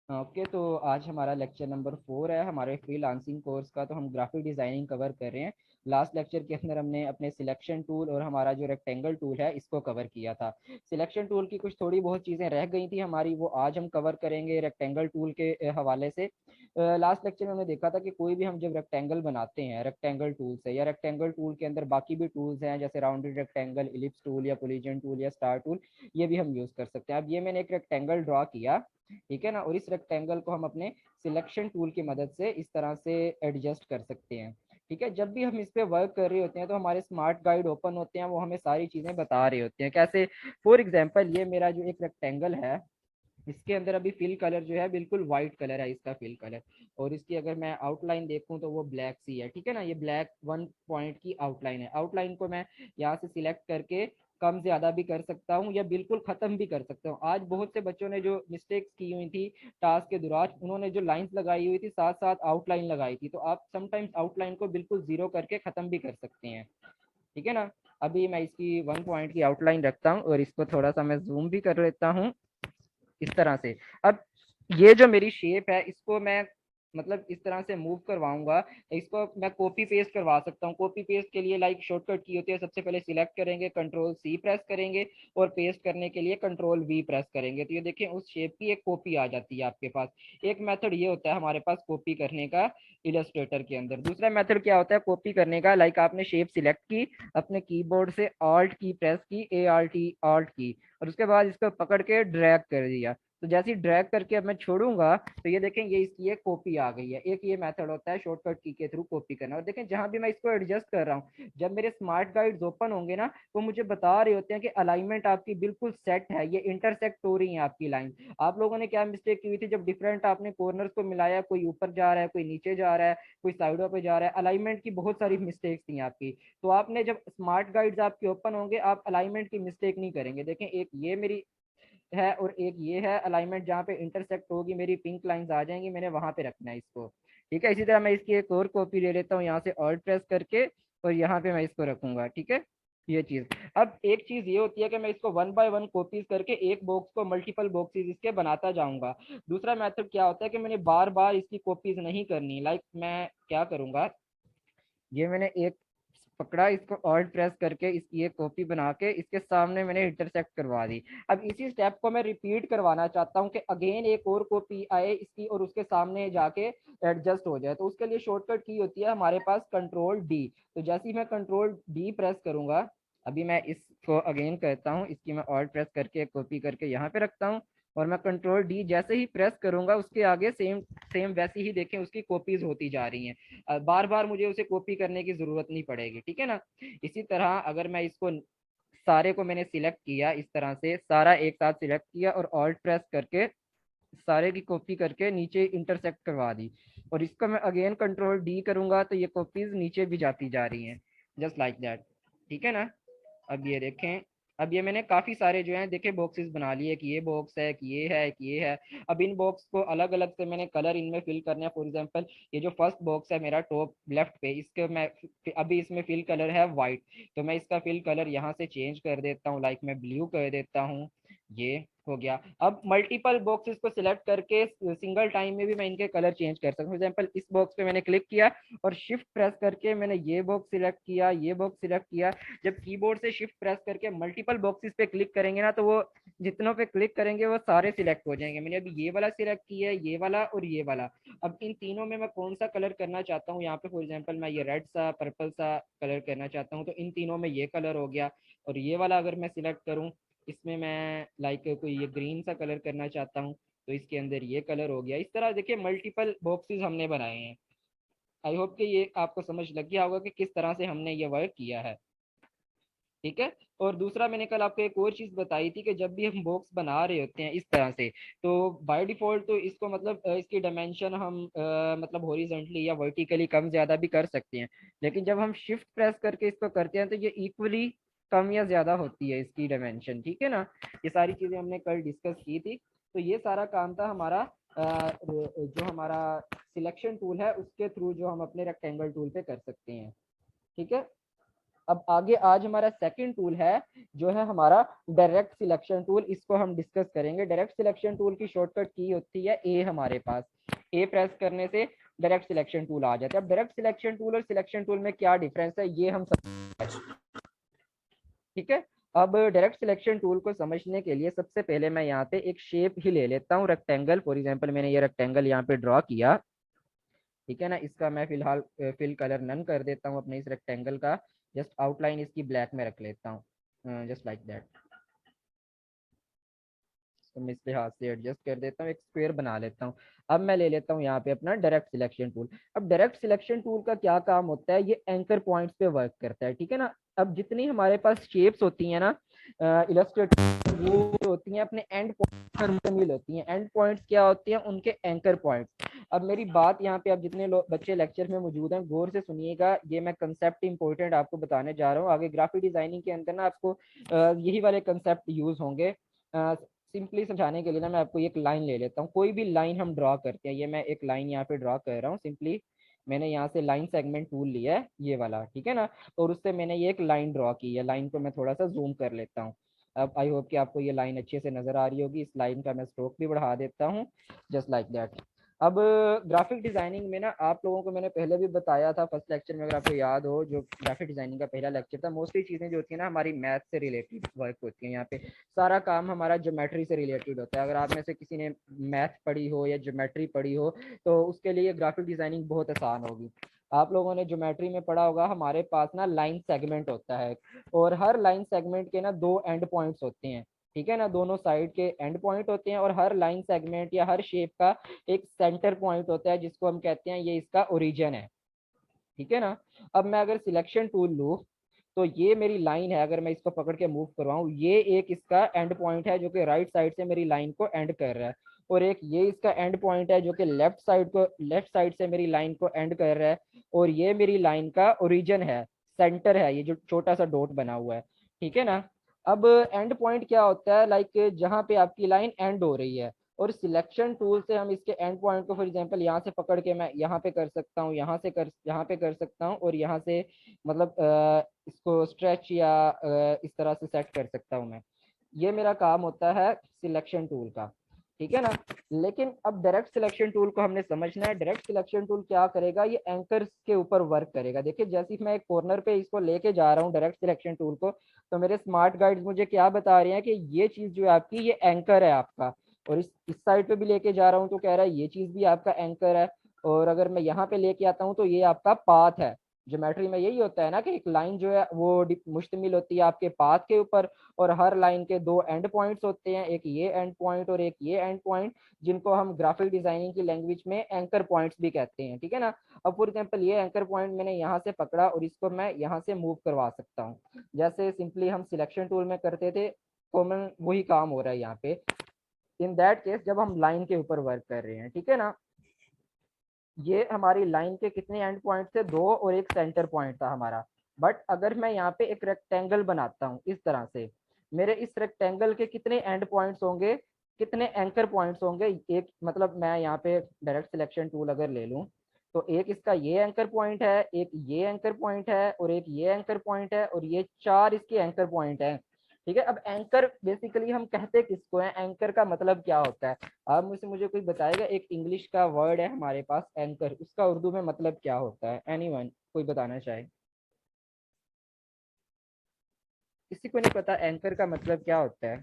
Okay, तो आज हमारा लेक्चर नंबर 4 है हमारे फ्रीलांसिंग कोर्स का। तो हम ग्राफिक डिजाइनिंग कवर कर रहे हैं। लास्ट लेक्चर के अंदर हमने अपने सिलेक्शन टूल और हमारा जो रेक्टेंगल टूल है इसको कवर किया था। सिलेक्शन टूल की कुछ थोड़ी बहुत चीज़ें रह गई थी हमारी, वो आज हम कवर करेंगे रेक्टेंगल टूल के हवाले से। लास्ट लेक्चर में हमने देखा था कि कोई भी हम जब रेक्टेंगल बनाते हैं रेक्टेंगल टूल से, या रेक्टेंगल टूल के अंदर बाकी भी टूल्स हैं जैसे राउंडेड रेक्टेंगल, इलिप्स टूल या कोलिजन टूल या स्टार टूल, ये भी हम यूज़ कर सकते हैं। अब ये मैंने एक रेक्टेंगल ड्रॉ किया, ठीक है ना, और इस रेक्टेंगल को हम अपने सिलेक्शन टूल की मदद से इस तरह से एडजस्ट कर सकते हैं। ठीक है, जब भी हम इस पे वर्क कर रहे होते हैं तो हमारे स्मार्ट गाइड ओपन होते हैं, वो हमें सारी चीजें बता रहे होते हैं कैसे। फॉर एग्जांपल ये मेरा जो एक रेक्टेंगल है, इसके अंदर अभी फिल कलर जो है बिल्कुल व्हाइट कलर है इसका फिल कलर, और इसकी अगर मैं आउटलाइन देखूं तो वो ब्लैक सी है। ठीक है ना, ये ब्लैक 1 पॉइंट की आउटलाइन है। आउटलाइन को मैं यहाँ से सिलेक्ट करके कम ज्यादा भी कर सकता हूँ या बिल्कुल खत्म भी कर सकता हूँ। आज बहुत से बच्चों ने जो मिस्टेक्स की हुई थी टास्क के दौरान, उन्होंने जो लाइंस लगाई हुई थी साथ साथ आउटलाइन लगाई थी, तो आप समटाइम्स आउटलाइन को बिल्कुल जीरो करके खत्म भी कर सकते हैं। ठीक है ना, अभी मैं इसकी 1 पॉइंट की आउटलाइन रखता हूँ और इसको थोड़ा सा मैं जूम भी कर लेता हूँ इस तरह से। अब ये जो मेरी शेप है इसको मैं मतलब इस तरह से मूव करवाऊंगा, इसको मैं कॉपी पेस्ट करवा सकता हूँ। कॉपी पेस्ट के लिए लाइक शॉर्टकट की होती है, सबसे पहले सिलेक्ट करेंगे, कंट्रोल सी प्रेस करेंगे और पेस्ट करने के लिए कंट्रोल वी प्रेस करेंगे, तो ये देखें उस शेप की एक कॉपी आ जाती है आपके पास। एक मेथड ये होता है हमारे पास कॉपी करने का इलस्ट्रेटर के अंदर। दूसरा मेथड क्या होता है कॉपी करने का, लाइक आपने शेप सिलेक्ट की, अपने कीबोर्ड से ऑल्ट की प्रेस की, ALT की, और उसके बाद इसको पकड़ के ड्रैग कर दिया। तो जैसे ही ड्रैग करके अब मैं छोड़ूंगा तो ये देखें ये इसकी एक कॉपी आ गई है। एक ये मेथड होता है शॉर्टकट की के थ्रू कॉपी करना। और देखें जहां भी मैं इसको एडजस्ट कर रहा हूँ, जब मेरे स्मार्ट गाइड्स ओपन होंगे ना, वो मुझे बता रहे होते हैं कि अलाइनमेंट आपकी बिल्कुल सेट है, ये इंटरसेक्ट हो रही है आपकी लाइन। आप लोगों ने क्या मिस्टेक की हुई थी, जब डिफरेंट आपने कॉर्नर्स को मिलाया, कोई ऊपर जा रहा है, कोई नीचे जा रहा है, कोई साइडों पे जा रहा है, अलाइनमेंट की बहुत सारी मिस्टेक्स थी आपकी। तो आपने जब स्मार्ट गाइड्स आपके ओपन होंगे आप अलाइनमेंट की मिस्टेक नहीं करेंगे। देखें एक ये मेरी है और एक ये है अलाइनमेंट, जहाँ पे इंटरसेक्ट होगी मेरी पिंक लाइंस आ जाएंगी, मैंने वहां पे रखना है इसको। ठीक है, इसी तरह मैं इसकी एक और कॉपी ले लेता हूँ यहाँ से ऑल्ट प्रेस करके, और यहाँ पे मैं इसको रखूंगा। ठीक है, ये चीज। अब एक चीज ये होती है कि मैं इसको 1 बाय 1 कॉपीज करके एक बॉक्स को मल्टीपल बॉक्सेस इसके बनाता जाऊंगा। दूसरा मेथड क्या होता है कि मैंने बार बार इसकी कॉपीज नहीं करनी, लाइक मैं क्या करूंगा, ये मैंने एक पकड़ा, इसको ऑल्ट प्रेस करके इसकी एक कॉपी बना के इसके सामने मैंने इंटरसेक्ट करवा दी। अब इसी स्टेप को मैं रिपीट करवाना चाहता हूँ कि अगेन एक और कॉपी आए इसकी और उसके सामने जाके एडजस्ट हो जाए। तो उसके लिए शॉर्टकट की होती है हमारे पास कंट्रोल डी। तो जैसे ही मैं कंट्रोल डी प्रेस करूंगा, अभी मैं इसको अगेन करता हूँ, इसकी मैं ऑल्ट प्रेस करके कॉपी करके यहाँ पे रखता हूँ, और मैं कंट्रोल डी जैसे ही प्रेस करूंगा उसके आगे सेम सेम वैसी ही देखें उसकी कॉपीज होती जा रही हैं। बार बार मुझे उसे कॉपी करने की जरूरत नहीं पड़ेगी। ठीक है ना, इसी तरह अगर मैं इसको सारे को मैंने सिलेक्ट किया, इस तरह से सारा एक साथ सिलेक्ट किया और ऑल्ट प्रेस करके सारे की कॉपी करके नीचे इंटरसेक्ट करवा दी, और इसको मैं अगेन कंट्रोल डी करूंगा तो ये कॉपीज नीचे भी जाती जा रही हैं, जस्ट लाइक दैट। ठीक है ना, अब ये देखें, अब ये मैंने काफी सारे जो हैं देखे बॉक्सेस बना लिए, कि ये बॉक्स है, कि ये है, कि ये है। अब इन बॉक्स को अलग अलग से मैंने कलर इनमें फिल करने हैं। फॉर एग्जांपल ये जो फर्स्ट बॉक्स है मेरा टॉप लेफ्ट पे, इसके मैं अभी इसमें फिल कलर है वाइट, तो मैं इसका फिल कलर यहाँ से चेंज कर देता हूँ, लाइक मैं ब्लू कर देता हूँ। ये हो गया। अब मल्टीपल बॉक्सेस को सिलेक्ट करके सिंगल टाइम में भी मैं इनके कलर चेंज कर सकता हूँ। फॉर एग्जाम्पल इस बॉक्स पे मैंने क्लिक किया और शिफ्ट प्रेस करके मैंने ये बॉक्स सिलेक्ट किया, ये बॉक्स सिलेक्ट किया। जब कीबोर्ड से शिफ्ट प्रेस करके मल्टीपल बॉक्सेस पे क्लिक करेंगे ना, तो वो जितनों पे क्लिक करेंगे वो सारे सिलेक्ट हो जाएंगे। मैंने अभी ये वाला सिलेक्ट किया है, ये वाला और ये वाला। अब इन तीनों में मैं कौन सा कलर करना चाहता हूँ, यहाँ पे फॉर एग्जाम्पल मैं ये रेड सा पर्पल सा कलर करना चाहता हूँ, तो इन तीनों में ये कलर हो गया। और ये वाला अगर मैं सिलेक्ट करूँ, इसमें मैं लाइक कोई ये ग्रीन सा कलर करना चाहता हूँ, तो इसके अंदर ये कलर हो गया। इस तरह देखिए मल्टीपल बॉक्सेस हमने बनाए हैं। आई होप कि ये आपको समझ लग गया होगा कि किस तरह से हमने ये वर्क किया है। ठीक है, और दूसरा मैंने कल आपको एक और चीज बताई थी कि जब भी हम बॉक्स बना रहे होते हैं इस तरह से, तो बाय डिफॉल्ट तो इसको मतलब इसकी डायमेंशन हम मतलब हॉरिजॉन्टली या वर्टिकली कम ज्यादा भी कर सकते हैं। लेकिन जब हम शिफ्ट प्रेस करके इसको करते हैं तो ये इक्वली कम या ज्यादा होती है इसकी डायमेंशन। ठीक है ना, ये सारी चीजें हमने कल डिस्कस की थी। तो ये सारा काम था हमारा जो हमारा सिलेक्शन टूल है उसके थ्रू जो हम अपने रेक्टेंगल टूल पे कर सकते हैं। ठीक है, अब आगे आज हमारा सेकंड टूल है जो है हमारा डायरेक्ट सिलेक्शन टूल, इसको हम डिस्कस करेंगे। डायरेक्ट सिलेक्शन टूल की शॉर्टकट की होती है ए, हमारे पास ए प्रेस करने से डायरेक्ट सिलेक्शन टूल आ जाता है। अब डायरेक्ट सिलेक्शन टूल और सिलेक्शन टूल में क्या डिफरेंस है ये हम सब, ठीक है। अब डायरेक्ट सिलेक्शन टूल को समझने के लिए सबसे पहले मैं यहाँ पे एक शेप ही ले लेता हूँ, रेक्टेंगल। फॉर एग्जांपल मैंने ये रेक्टेंगल यहाँ पे ड्रॉ किया, ठीक है ना। इसका मैं फिलहाल फिल कलर नन कर देता हूँ अपने इस रेक्टेंगल का। जस्ट आउटलाइन इसकी ब्लैक में रख लेता हूँ, जस्ट लाइक दैट। तो मैं इस लिहाज से एडजस्ट कर देता हूँ, एक स्क्वायर बना लेता हूँ। अब मैं ले लेता हूँ यहाँ पे अपना डायरेक्ट सिलेक्शन टूल। अब डायरेक्ट सिलेक्शन टूल का क्या काम होता है, ये एंकर पॉइंट्स पे वर्क करता है, ठीक है ना। अब जितनी हमारे पास शेप्स होती हैं ना इलस्ट्रेट, वो होती हैं अपने एंड पॉइंट पर मुश्तमिल होती हैं। एंड पॉइंट्स क्या होती हैं, उनके एंकर पॉइंट्स। अब मेरी बात यहाँ पे, अब जितने लोग बच्चे लेक्चर में मौजूद हैं गौर से सुनिएगा, ये मैं कंसेप्ट इंपॉर्टेंट आपको बताने जा रहा हूँ। आगे ग्राफिक डिजाइनिंग के अंदर ना आपको यही वाले कंसेप्ट यूज होंगे। सिंपली समझाने के लिए ना मैं आपको एक लाइन ले लेता हूँ। कोई भी लाइन हम ड्रॉ करते हैं, ये मैं एक लाइन यहाँ पे ड्रॉ कर रहा हूँ सिंपली। मैंने यहाँ से लाइन सेगमेंट टूल लिया है ये वाला, ठीक है ना। और उससे मैंने ये एक लाइन ड्रॉ की है। लाइन को मैं थोड़ा सा जूम कर लेता हूँ। अब आई होप कि आपको ये लाइन अच्छे से नजर आ रही होगी। इस लाइन का मैं स्ट्रोक भी बढ़ा देता हूँ, जस्ट लाइक दैट। अब ग्राफिक डिजाइनिंग में ना आप लोगों को मैंने पहले भी बताया था फर्स्ट लेक्चर में, अगर आपको याद हो, जो ग्राफिक डिजाइनिंग का पहला लेक्चर था, मोस्टली चीजें जो होती है ना हमारी मैथ से रिलेटेड वर्क होती है। यहाँ पे सारा काम हमारा ज्योमेट्री से रिलेटेड होता है। अगर आप में से किसी ने मैथ पढ़ी हो या ज्योमेट्री पढ़ी हो तो उसके लिए ग्राफिक डिजाइनिंग बहुत आसान होगी। आप लोगों ने ज्योमेट्री में पढ़ा होगा, हमारे पास ना लाइन सेगमेंट होता है, और हर लाइन सेगमेंट के ना दो एंड पॉइंट्स होते हैं, ठीक है ना। दोनों साइड के एंड पॉइंट होते हैं, और हर लाइन सेगमेंट या हर शेप का एक सेंटर पॉइंट होता है जिसको हम कहते हैं ये इसका ओरिजिन है, ठीक है ना। अब मैं अगर सिलेक्शन टूल लूँ तो ये मेरी लाइन है, अगर मैं इसको पकड़ के मूव करवाऊँ, ये एक इसका एंड पॉइंट है जो कि राइट साइड से मेरी लाइन को एंड कर रहा है, और एक ये इसका एंड पॉइंट है जो कि लेफ्ट साइड से मेरी लाइन को एंड कर रहा है, और ये मेरी लाइन का ओरिजिन है, सेंटर है, ये जो छोटा सा डॉट बना हुआ है, ठीक है ना। अब एंड पॉइंट क्या होता है, लाइक जहाँ पे आपकी लाइन एंड हो रही है, और सिलेक्शन टूल से हम इसके एंड पॉइंट को फॉर एग्जांपल यहाँ से पकड़ के मैं यहाँ पे कर सकता हूँ, यहाँ पे कर सकता हूँ, और यहाँ से मतलब इसको स्ट्रेच या इस तरह से सेट कर सकता हूँ मैं। ये मेरा काम होता है सिलेक्शन टूल का, ठीक है ना। लेकिन अब डायरेक्ट सिलेक्शन टूल को हमने समझना है। डायरेक्ट सिलेक्शन टूल क्या करेगा, ये एंकर्स के ऊपर वर्क करेगा। देखिए जैसे ही मैं एक कॉर्नर पे इसको लेके जा रहा हूँ डायरेक्ट सिलेक्शन टूल को, तो मेरे स्मार्ट गाइड्स मुझे क्या बता रहे हैं कि ये चीज जो है आपकी, ये एंकर है आपका। और इस साइड पे भी लेके जा रहा हूँ तो कह रहा है ये चीज भी आपका एंकर है। और अगर मैं यहाँ पे लेके आता हूँ तो ये आपका पाथ है। ज्योमेट्री में यही होता है ना कि एक लाइन जो है वो मुश्तमिल होती है आपके पाथ के ऊपर, और हर लाइन के दो एंड पॉइंट्स होते हैं, एक ये एंड पॉइंट और एक ये एंड पॉइंट, जिनको हम ग्राफिक डिजाइनिंग की लैंग्वेज में एंकर पॉइंट्स भी कहते हैं, ठीक है ना। अब फॉर एग्जांपल ये एंकर पॉइंट मैंने यहाँ से पकड़ा और इसको मैं यहाँ से मूव करवा सकता हूँ, जैसे सिंपली हम सिलेक्शन टूल में करते थे, कॉमन वही काम हो रहा है यहाँ पे। इन दैट केस जब हम लाइन के ऊपर वर्क कर रहे हैं, ठीक है ना, ये हमारी लाइन के कितने एंड पॉइंट थे, दो, और एक सेंटर पॉइंट था हमारा। बट अगर मैं यहाँ पे एक रेक्टेंगल बनाता हूँ इस तरह से, मेरे इस रेक्टेंगल के कितने एंड पॉइंट्स होंगे, कितने एंकर पॉइंट्स होंगे, एक मतलब मैं यहाँ पे डायरेक्ट सिलेक्शन टूल अगर ले लूँ तो एक इसका ये एंकर पॉइंट है, एक ये एंकर पॉइंट है, और एक ये एंकर पॉइंट है, और ये चार इसके एंकर पॉइंट है, ठीक है। अब एंकर बेसिकली हम कहते किसको हैं, एंकर का मतलब क्या होता है, आप मुझे कोई बताएगा। एक इंग्लिश का वर्ड है हमारे पास एंकर, उसका उर्दू में मतलब क्या होता है, एनीवन कोई बताना चाहे। किसी को नहीं पता एंकर का मतलब क्या होता है।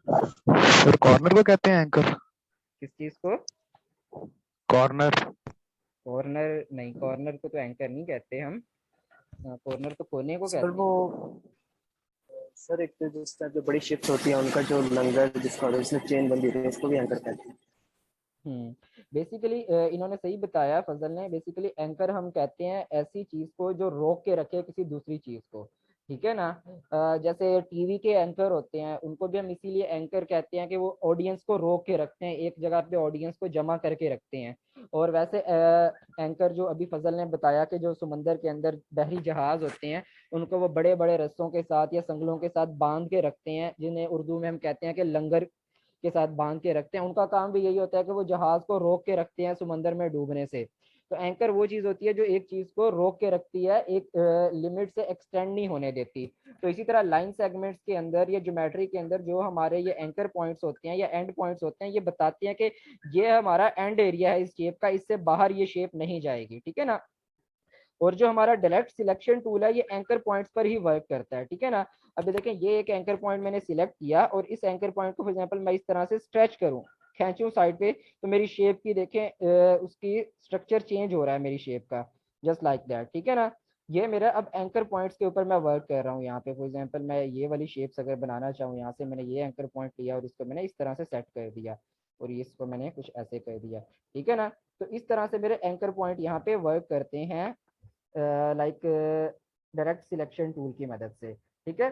सर कॉर्नर को कहते हैं एंकर। किस चीज को, कॉर्नर। कॉर्नर नहीं, कॉर्नर को तो एंकर नहीं कहते हम। कॉर्नर तो कोने को सर कहते वो हैं। सर एक तो जिस टाइप जो बड़ी शिप्स होती है उनका जो लंगर जिसका जिसमें चेन बंदी होती है उसको भी एंकर कहते हैं। बेसिकली इन्होंने सही बताया फजल ने। बेसिकली एंकर हम कहते हैं ऐसी चीज को जो रोक के रखे किसी दूसरी चीज को, ठीक है ना। जैसे टीवी के एंकर होते हैं, उनको भी हम इसीलिए एंकर कहते हैं कि वो ऑडियंस को रोक के रखते हैं, एक जगह पे ऑडियंस को जमा करके रखते हैं। और वैसे एंकर जो अभी फजल ने बताया कि जो समंदर के अंदर बहरी जहाज होते हैं, उनको वो बड़े बड़े रस्सों के साथ या संगलों के साथ बांध के रखते हैं, जिन्हें उर्दू में हम कहते हैं कि लंगर के साथ बांध के रखते हैं। उनका काम भी यही होता है कि वो जहाज को रोक के रखते हैं समंदर में डूबने से। तो एंकर वो चीज होती है जो एक चीज को रोक के रखती है, एक लिमिट से एक्सटेंड नहीं होने देती। तो इसी तरह लाइन सेगमेंट्स के अंदर या ज्योमेट्री के अंदर जो हमारे ये एंकर पॉइंट्स होते हैं या एंड पॉइंट्स होते हैं, ये बताते हैं कि ये हमारा एंड एरिया है इस शेप का, इससे बाहर ये शेप नहीं जाएगी, ठीक है ना। और जो हमारा डायरेक्ट सिलेक्शन टूल है ये एंकर पॉइंट्स पर ही वर्क करता है, ठीक है ना। अभी देखें ये एक एंकर पॉइंट मैंने सिलेक्ट किया और इस एंकर पॉइंट को फॉर एग्जांपल मैं इस तरह से स्ट्रेच करूं, खींचूं साइड पे, तो मेरी शेप की देखें उसकी स्ट्रक्चर चेंज हो रहा है मेरी शेप का, जस्ट लाइक दैट, ठीक है ना। ये मेरा अब एंकर पॉइंट्स के ऊपर मैं वर्क कर रहा हूँ। यहाँ पे फॉर एग्जांपल मैं ये वाली शेप्स अगर बनाना चाहूँ, यहाँ से मैंने ये एंकर पॉइंट लिया और इसको मैंने इस तरह से सेट कर दिया और इसको मैंने कुछ ऐसे कर दिया, ठीक है ना। तो इस तरह से मेरे एंकर पॉइंट यहाँ पे वर्क करते हैं लाइक डायरेक्ट सिलेक्शन टूल की मदद से, ठीक है।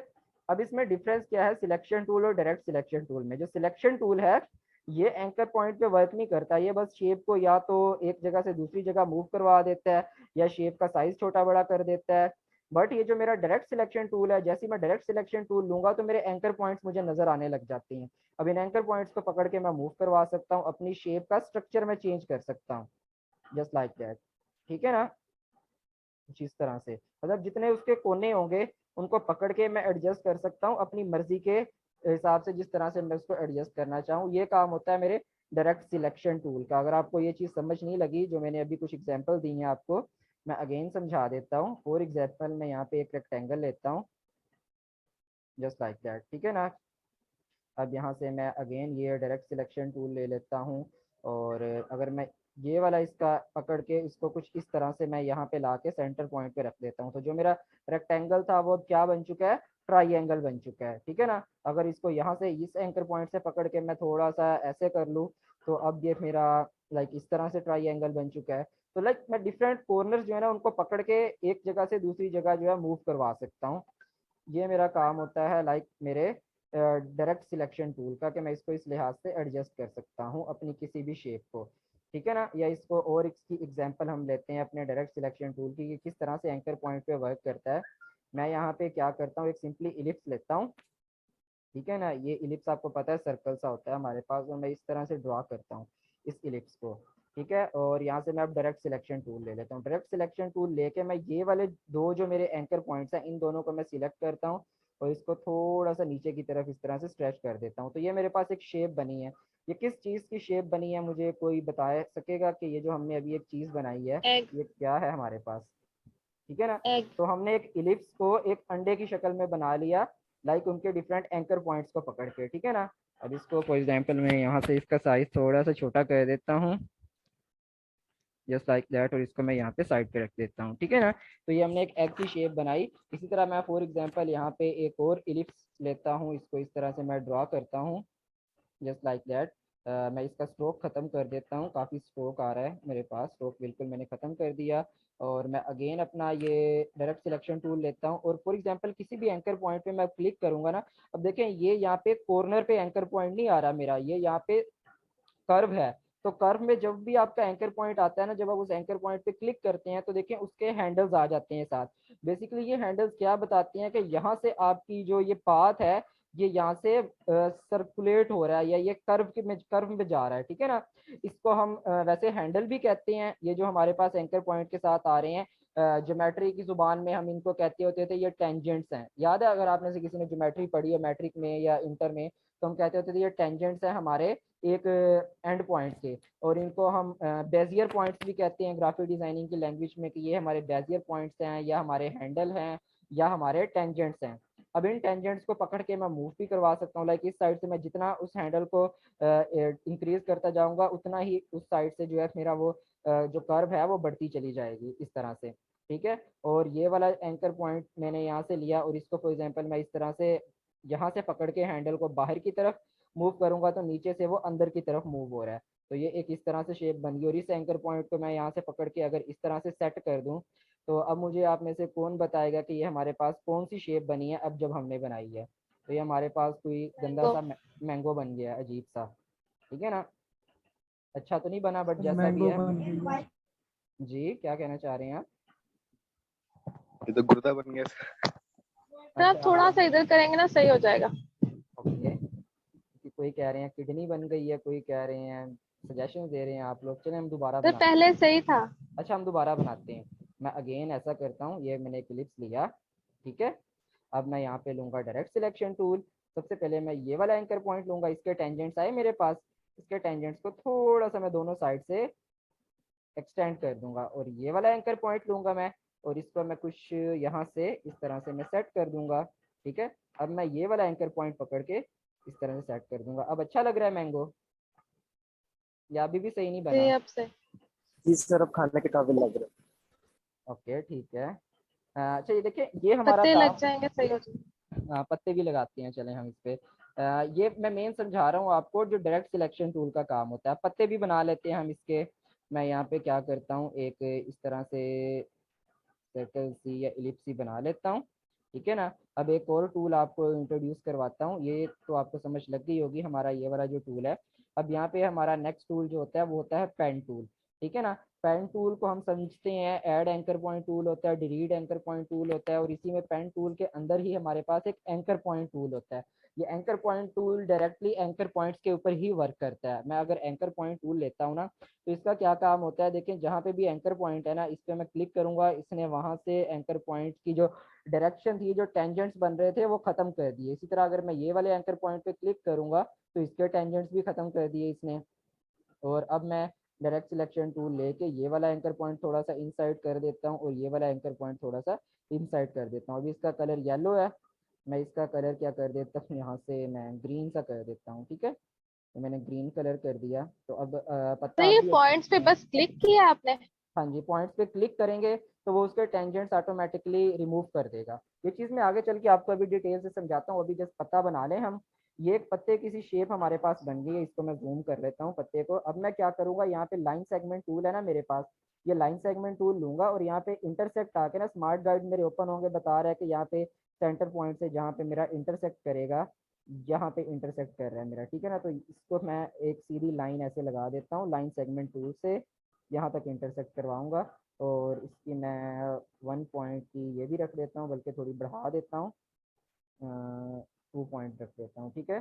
अब इसमें डिफरेंस क्या है सिलेक्शन टूल और डायरेक्ट सिलेक्शन टूल में। जो सिलेक्शन टूल है ये एंकर पॉइंट पे वर्क नहीं करता, ये बस शेप को या तो एक जगह से दूसरी जगह मूव करवा देता है या शेप का साइज छोटा बड़ा कर देता है। बट ये जो मेरा डायरेक्ट सिलेक्शन टूल है, जैसे मैं डायरेक्ट सिलेक्शन टूल लूंगा तो मेरे एंकर पॉइंट्स मुझे नजर आने लग जाती हैं। अब इन एंकर पॉइंट्स को पकड़ के मैं मूव करवा सकता हूँ, अपनी शेप का स्ट्रक्चर में चेंज कर सकता हूँ, जस्ट लाइक दैट, ठीक है ना। कुछ इस तरह से, मतलब जितने उसके कोने होंगे उनको पकड़ के मैं एडजस्ट कर सकता हूँ अपनी मर्जी के हिसाब से, जिस तरह से मैं उसको एडजस्ट करना चाहूँ। ये काम होता है मेरे डायरेक्ट सिलेक्शन टूल का। अगर आपको ये चीज़ समझ नहीं लगी जो मैंने अभी कुछ एग्जांपल दी हैं आपको, मैं अगेन समझा देता हूँ। फॉर एग्जांपल मैं यहाँ पे एक रेक्टेंगल लेता हूँ, जस्ट लाइक दैट, ठीक है ना। अब यहाँ से मैं अगेन ये डायरेक्ट सिलेक्शन टूल ले लेता हूँ और अगर मैं ये वाला इसका पकड़ के इसको कुछ इस तरह से मैं यहाँ पे ला के सेंटर पॉइंट पे रख देता हूँ, तो जो मेरा रेक्टेंगल था वो क्या बन चुका है, ट्राइंगल बन चुका है, ठीक है ना। अगर इसको यहाँ से इस एंकर पॉइंट से पकड़ के मैं थोड़ा सा ऐसे कर लूँ तो अब ये मेरा लाइक इस तरह से ट्राइंगल बन चुका है। तो लाइक मैं डिफरेंट कॉर्नर्स जो है ना उनको पकड़ के एक जगह से दूसरी जगह जो है मूव करवा सकता हूँ। ये मेरा काम होता है लाइक मेरे डायरेक्ट सिलेक्शन टूल का, कि मैं इसको इस लिहाज से एडजस्ट कर सकता हूँ अपनी किसी भी शेप को, ठीक है ना। या इसको और इसकी एग्जांपल हम लेते हैं अपने डायरेक्ट सिलेक्शन टूल की कि किस तरह से एंकर पॉइंट पे वर्क करता है। मैं यहाँ पे क्या करता हूँ, एक सिंपली इलिप्स लेता हूँ, ठीक है ना। ये इलिप्स आपको पता है सर्कल सा होता है हमारे पास, और मैं इस तरह से ड्रॉ करता हूँ इस इलिप्स को, ठीक है। और यहाँ से मैं अब डायरेक्ट सिलेक्शन टूल ले लेता हूँ। डायरेक्ट सिलेक्शन टूल लेके मैं ये वाले दो जो मेरे एंकर पॉइंट्स हैं इन दोनों को मैं सिलेक्ट करता हूँ और इसको थोड़ा सा नीचे की तरफ इस तरह से स्ट्रेच कर देता हूँ। तो ये मेरे पास एक शेप बनी है। ये किस चीज़ की शेप बनी है मुझे कोई बता सकेगा कि ये जो हमने अभी एक चीज़ बनाई है एग। ये क्या है हमारे पास, ठीक है ना। एग। तो हमने एक इलिप्स को एक अंडे की शक्ल में बना लिया लाइक उनके डिफरेंट एंकर पॉइंट्स को पकड़ के, ठीक है ना। अब इसको फॉर एग्जांपल मैं यहाँ से इसका साइज थोड़ा सा छोटा कर देता हूँ, जस्ट लाइक दैट, और इसको मैं यहाँ पे साइड पे रख देता हूँ, ठीक है ना। तो ये हमने एक एग की शेप बनाई। इसी तरह मैं फॉर एग्जांपल यहाँ पे एक और इलिप्स लेता हूँ, इसको इस तरह से मैं ड्रॉ करता हूँ, जस्ट लाइक दैट। मैं इसका स्ट्रोक खत्म कर देता हूँ, काफ़ी स्ट्रोक आ रहा है मेरे पास, स्ट्रोक बिल्कुल मैंने ख़त्म कर दिया। और मैं अगेन अपना ये डायरेक्ट सिलेक्शन टूल लेता हूँ और फॉर एग्जांपल किसी भी एंकर पॉइंट पे मैं क्लिक करूँगा ना, अब देखें ये यहाँ पे कॉर्नर पे एंकर पॉइंट नहीं आ रहा मेरा, ये यहाँ पे कर्व है। तो कर्व में जब भी आपका एंकर पॉइंट आता है ना, जब आप उस एंकर पॉइंट पे क्लिक करते हैं तो देखिए उसके हैंडल्स आ जाते हैं साथ। बेसिकली ये हैंडल्स क्या बताते हैं कि यहाँ से आपकी जो ये पाथ है ये यहाँ से सर्कुलेट हो रहा है या ये कर्व में जा रहा है, ठीक है ना। इसको हम वैसे हैंडल भी कहते हैं। ये जो हमारे पास एंकर पॉइंट के साथ आ रहे हैं, ज्योमेट्री की जुबान में हम इनको कहते होते थे ये टेंजेंट्स हैं। याद है अगर आपने से किसी ने ज्योमेट्री पढ़ी है मैट्रिक में या इंटर में, तो हम कहते होते थे ये टेंजेंट्स हैं हमारे एक एंड पॉइंट के। और इनको हम बेजियर पॉइंट्स भी कहते हैं ग्राफिक डिजाइनिंग की लैंग्वेज में, कि ये हमारे बेजियर पॉइंट्स हैं या हमारे हैंडल हैं या हमारे टेंजेंट्स हैं। अब इन टेंजेंट्स को पकड़ के मैं मूव भी करवा सकता हूँ, लाइक इस साइड से मैं जितना उस हैंडल को इंक्रीज करता जाऊंगा उतना ही उस साइड से जो है मेरा वो जो कर्व है वो बढ़ती चली जाएगी इस तरह से, ठीक है। और ये वाला एंकर पॉइंट मैंने यहाँ से लिया और इसको फॉर एग्जांपल मैं इस तरह से यहाँ से पकड़ के हैंडल को बाहर की तरफ मूव करूंगा तो नीचे से वो अंदर की तरफ मूव हो रहा है। तो ये एक इस तरह से शेप बन गई। और इस एंकर पॉइंट को मैं यहाँ से पकड़ के अगर इस तरह से सेट कर दूं तो अब मुझे आप में से कौन बताएगा कि ये हमारे पास कौन सी शेप बनी है अब जब हमने बनाई है। तो ये हमारे पास कोई गंदा सा मैंगो बन गया, अजीब सा, ठीक है ना। अच्छा तो नहीं बना बट जैसा भी मैंगो है। बन गई। जी क्या कहना चाह रहे हैं आप? ये तो गुर्दा बन गया सर। सर आप थोड़ा सा इधर करेंगे ना सही हो जाएगा। ओके, कोई कह रहे हैं किडनी बन गई है, कोई कह रहे हैं, सजेशन दे रहे हैं आप लोग। चलें हम दोबारा सर बनाते पहले सही था। हैं। अच्छा हम दोबारा बनाते हैं। मैं अगेन ऐसा करता हूँ, ये मैंने क्लिप्स लिया, ठीक है। अब मैं यहाँ पे लूंगा डायरेक्ट सिलेक्शन टूल। सबसे पहले मैं ये वाला एंकर पॉइंट लूंगा, इसके टेंजेंट्स आए मेरे पास, इसके टेंजेंट्स को थोड़ा सा मैं दोनों साइड से एक्सटेंड कर दूंगा, और ये वाला एंकर पॉइंट लूंगा मैं, और इसको मैं कुछ यहाँ से इस तरह से मैं सेट कर दूंगा, ठीक है। अब मैं ये वाला एंकर पॉइंट पकड़ के इस तरह से सेट कर दूंगा। अब अच्छा लग रहा है मैंगो, या अभी भी सही नहीं जी बना? अब से। जी सर, अब खाने के काबिल लग रहे हैं। ओके ठीक है। अच्छा ये देखिए, ये हमारा पत्ते लग काम, जाएंगे, सही हो जाएंगे। पत्ते भी लगाते हैं, चलें हम इस पे। ये मैं मेन समझा रहा हूँ आपको, जो डायरेक्ट सिलेक्शन टूल का काम होता है। पत्ते भी बना लेते हैं हम इसके। मैं यहाँ पे क्या करता हूँ, एक इस तरह से सर्कल सी या इलिप्स सी बना लेता हूँ, ठीक है ना। अब एक और टूल आपको इंट्रोड्यूस करवाता हूँ, ये तो आपको समझ लग गई होगी, हमारा ये वाला जो टूल है। अब यहाँ पे हमारा नेक्स्ट टूल जो होता है वो होता है पेन टूल, ठीक है ना। पेन टूल को हम समझते हैं, ऐड एंकर पॉइंट टूल होता है, डिलीट एंकर पॉइंट टूल होता है, और इसी में पेन टूल के अंदर ही हमारे पास एक एंकर पॉइंट टूल होता है। ये anchor point tool directly anchor points के ऊपर ही वर्क करता है। मैं अगर एंकर पॉइंट टूल लेता हूँ ना, तो इसका क्या काम होता है, देखें जहाँ पे भी एंकर पॉइंट है ना, इस पे मैं क्लिक करूंगा, इसने वहां से एंकर पॉइंट की जो डायरेक्शन थी, जो टेंजेंट्स बन रहे थे, वो खत्म कर दिए। इसी तरह अगर मैं ये वाले एंकर पॉइंट पे क्लिक करूंगा, तो इसके टेंजेंट्स भी खत्म कर दिए इसने। और अब मैं डायरेक्ट सिलेक्शन टूल लेके ये वाला एंकर पॉइंट थोड़ा सा इनसाइड कर देता हूँ, और ये वाला एंकर पॉइंट थोड़ा सा इनसाइड कर देता हूँ। अभी इसका कलर येलो है, मैं इसका कलर क्या कर देता हूँ, यहाँ से मैं ग्रीन सा कर देता हूँ, ठीक है। तो मैंने ग्रीन कलर कर दिया। तो अब तो पत्ता ये अभी, पॉइंट्स पे बस क्लिक किया आपने? हाँ जी, पॉइंट्स पे क्लिक करेंगे तो वो उसके टेंजेंट्स ऑटोमेटिकली रिमूव कर देगा। ये चीज़ मैं आगे चल के आपको अभी डिटेल से समझाता हूँ, अभी जस्ट पत्ता बना लें हम। ये एक पत्ते की सी शेप हमारे पास बन गई है, इसको मैं जूम कर लेता हूँ पत्ते को। अब मैं क्या करूँगा, यहाँ पे लाइन सेगमेंट टूल है ना मेरे पास, ये लाइन सेगमेंट टूल लूंगा, और यहाँ पे इंटरसेक्ट आके ना, स्मार्ट गाइड मेरे ओपन होंगे, बता रहा है कि यहाँ पे सेंटर पॉइंट से जहाँ पे मेरा इंटरसेक्ट करेगा, यहाँ पे इंटरसेक्ट कर रहा है मेरा, ठीक है ना। तो इसको मैं एक सीधी लाइन ऐसे लगा देता हूँ, लाइन सेगमेंट टूल से यहाँ तक इंटरसेक्ट करवाऊंगा। और इसकी मैं 1 पॉइंट की ये भी रख देता हूँ, बल्कि थोड़ी बढ़ा देता हूँ, 2 पॉइंट रख देता हूँ, ठीक है।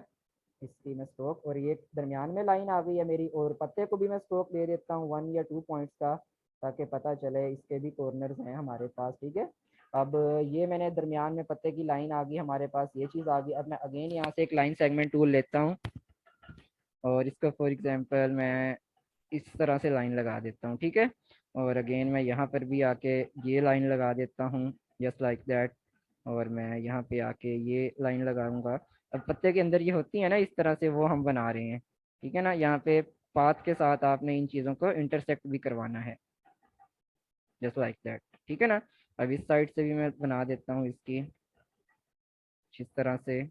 इसकी मैं स्ट्रोक, और ये दरमियान में लाइन आ गई है मेरी, और पत्ते को भी मैं स्ट्रोक दे देता हूँ 1 या 2 पॉइंट्स का, ताकि पता चले इसके भी कॉर्नर्स हैं हमारे पास, ठीक है। अब ये मैंने दरमियान में पत्ते की लाइन आ गई हमारे पास, ये चीज़ आ गई। अब मैं अगेन यहाँ से एक लाइन सेगमेंट टूल लेता हूँ, और इसका फॉर एग्जांपल मैं इस तरह से लाइन लगा देता हूँ, ठीक है। और अगेन मैं यहाँ पर भी आके ये लाइन लगा देता हूँ, जस्ट लाइक दैट। और मैं यहाँ पे आके ये लाइन लगाऊंगा। अब पत्ते के अंदर ये होती है ना इस तरह से, वो हम बना रहे हैं, ठीक है ना। यहाँ पे पाथ के साथ आपने इन चीज़ों को इंटरसेक्ट भी करवाना है, जस्ट लाइक दैट, ठीक है ना। अब इस साइड से भी मैं बना देता हूँ इसकी इस तरह से।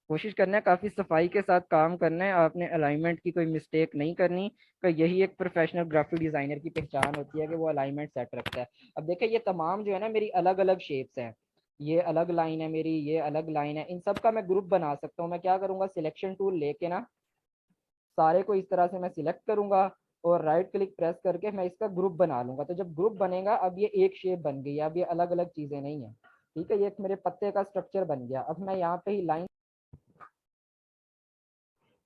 कोशिश करना है काफ़ी सफाई के साथ काम करना है, आपने अलाइनमेंट की कोई मिस्टेक नहीं करनी। तो यही एक प्रोफेशनल ग्राफिक डिज़ाइनर की पहचान होती है कि वो अलाइनमेंट सेट रखता है। अब देखिए ये तमाम जो है ना मेरी अलग अलग शेप्स हैं, ये अलग लाइन है मेरी, ये अलग लाइन है, इन सब का मैं ग्रुप बना सकता हूँ। मैं क्या करूँगा, सिलेक्शन टूल लेके ना सारे को इस तरह से मैं सिलेक्ट करूंगा, और राइट क्लिक प्रेस करके मैं इसका ग्रुप बना लूंगा। तो जब ग्रुप बनेगा, अब ये एक शेप बन गई है, अब ये अलग अलग चीज़ें नहीं है, ठीक है। ये एक मेरे पत्ते का स्ट्रक्चर बन गया। अब मैं यहाँ पे ही लाइन,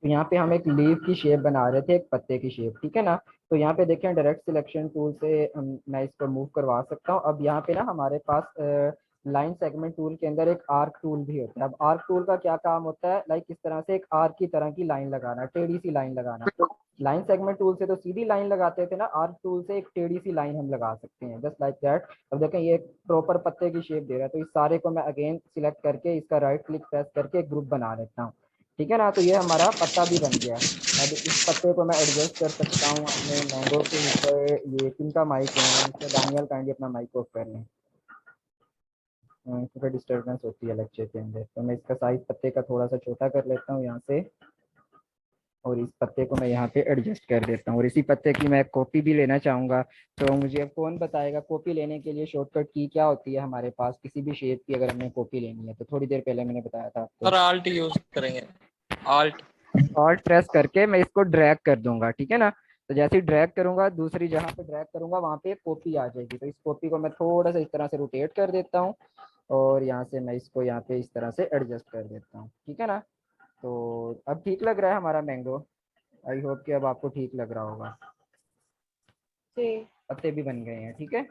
तो यहाँ पे हम एक लीव की शेप बना रहे थे, एक पत्ते की शेप, ठीक है ना। तो यहाँ पे देखें डायरेक्ट सिलेक्शन टूल से मैं इसको मूव करवा सकता हूँ। अब यहाँ पे ना हमारे पास लाइन सेगमेंट टूल के अंदर एक आर्क टूल भी होता है। अब आर्क टूल का क्या काम होता है, लाइक इस तरह से एक आर्क की तरह की लाइन लगाना, टेढ़ी सी लाइन लगाना। तो लाइन सेगमेंट टूल से तो सीधी लाइन लगाते थे ना, आर्क टूल से एक टेढ़ी सी लाइन हम लगा सकते हैं, जस्ट लाइक दैट। अब देखें ये एक प्रॉपर पत्ते की शेप दे रहा है। तो इस सारे को मैं अगेन सिलेक्ट करके इसका राइट क्लिक प्रेस करके एक ग्रुप बना लेता हूँ, ठीक है ना। तो ये हमारा पत्ता भी बन गया। अब इस पत्ते को मैं एडजस्ट कर सकता हूँ अपने मैंगो के ऊपर। ये किनका माइक है, दानियल काइंडली अपना माइक ऑफ कर लें, क्योंकि डिस्टर्बेंस होती है लेक्चर के अंदर। तो मैं इसका साइज पत्ते का थोड़ा सा छोटा कर लेता हूँ यहाँ से, और इस पत्ते को मैं यहाँ पे एडजस्ट कर देता हूँ। और इसी पत्ते की मैं कॉपी भी लेना चाहूँगा, तो मुझे अब कौन बताएगा कॉपी लेने के लिए शॉर्टकट की क्या होती है हमारे पास, किसी भी शेप की अगर हमने कॉपी लेनी है तो? थोड़ी देर पहले मैंने बताया था आपको, सर आल्ट यूज करेंगे, आल्ट। ऑल्ट प्रेस करके मैं इसको ड्रैग कर दूंगा, ठीक है ना। तो जैसे ही ड्रैग करूंगा, दूसरी जहाँ पे ड्रैग करूंगा वहाँ पे एक कॉपी आ जाएगी। तो इस कॉपी को मैं थोड़ा सा इस तरह से रोटेट कर देता हूँ और यहाँ से मैं इसको यहाँ पे इस तरह से एडजस्ट कर देता हूँ, ठीक है ना। तो अब ठीक लग रहा है हमारा मैंगो। आई होप कि अब आपको ठीक लग रहा होगा। जी। पत्ते भी बन गए हैं, ठीक है।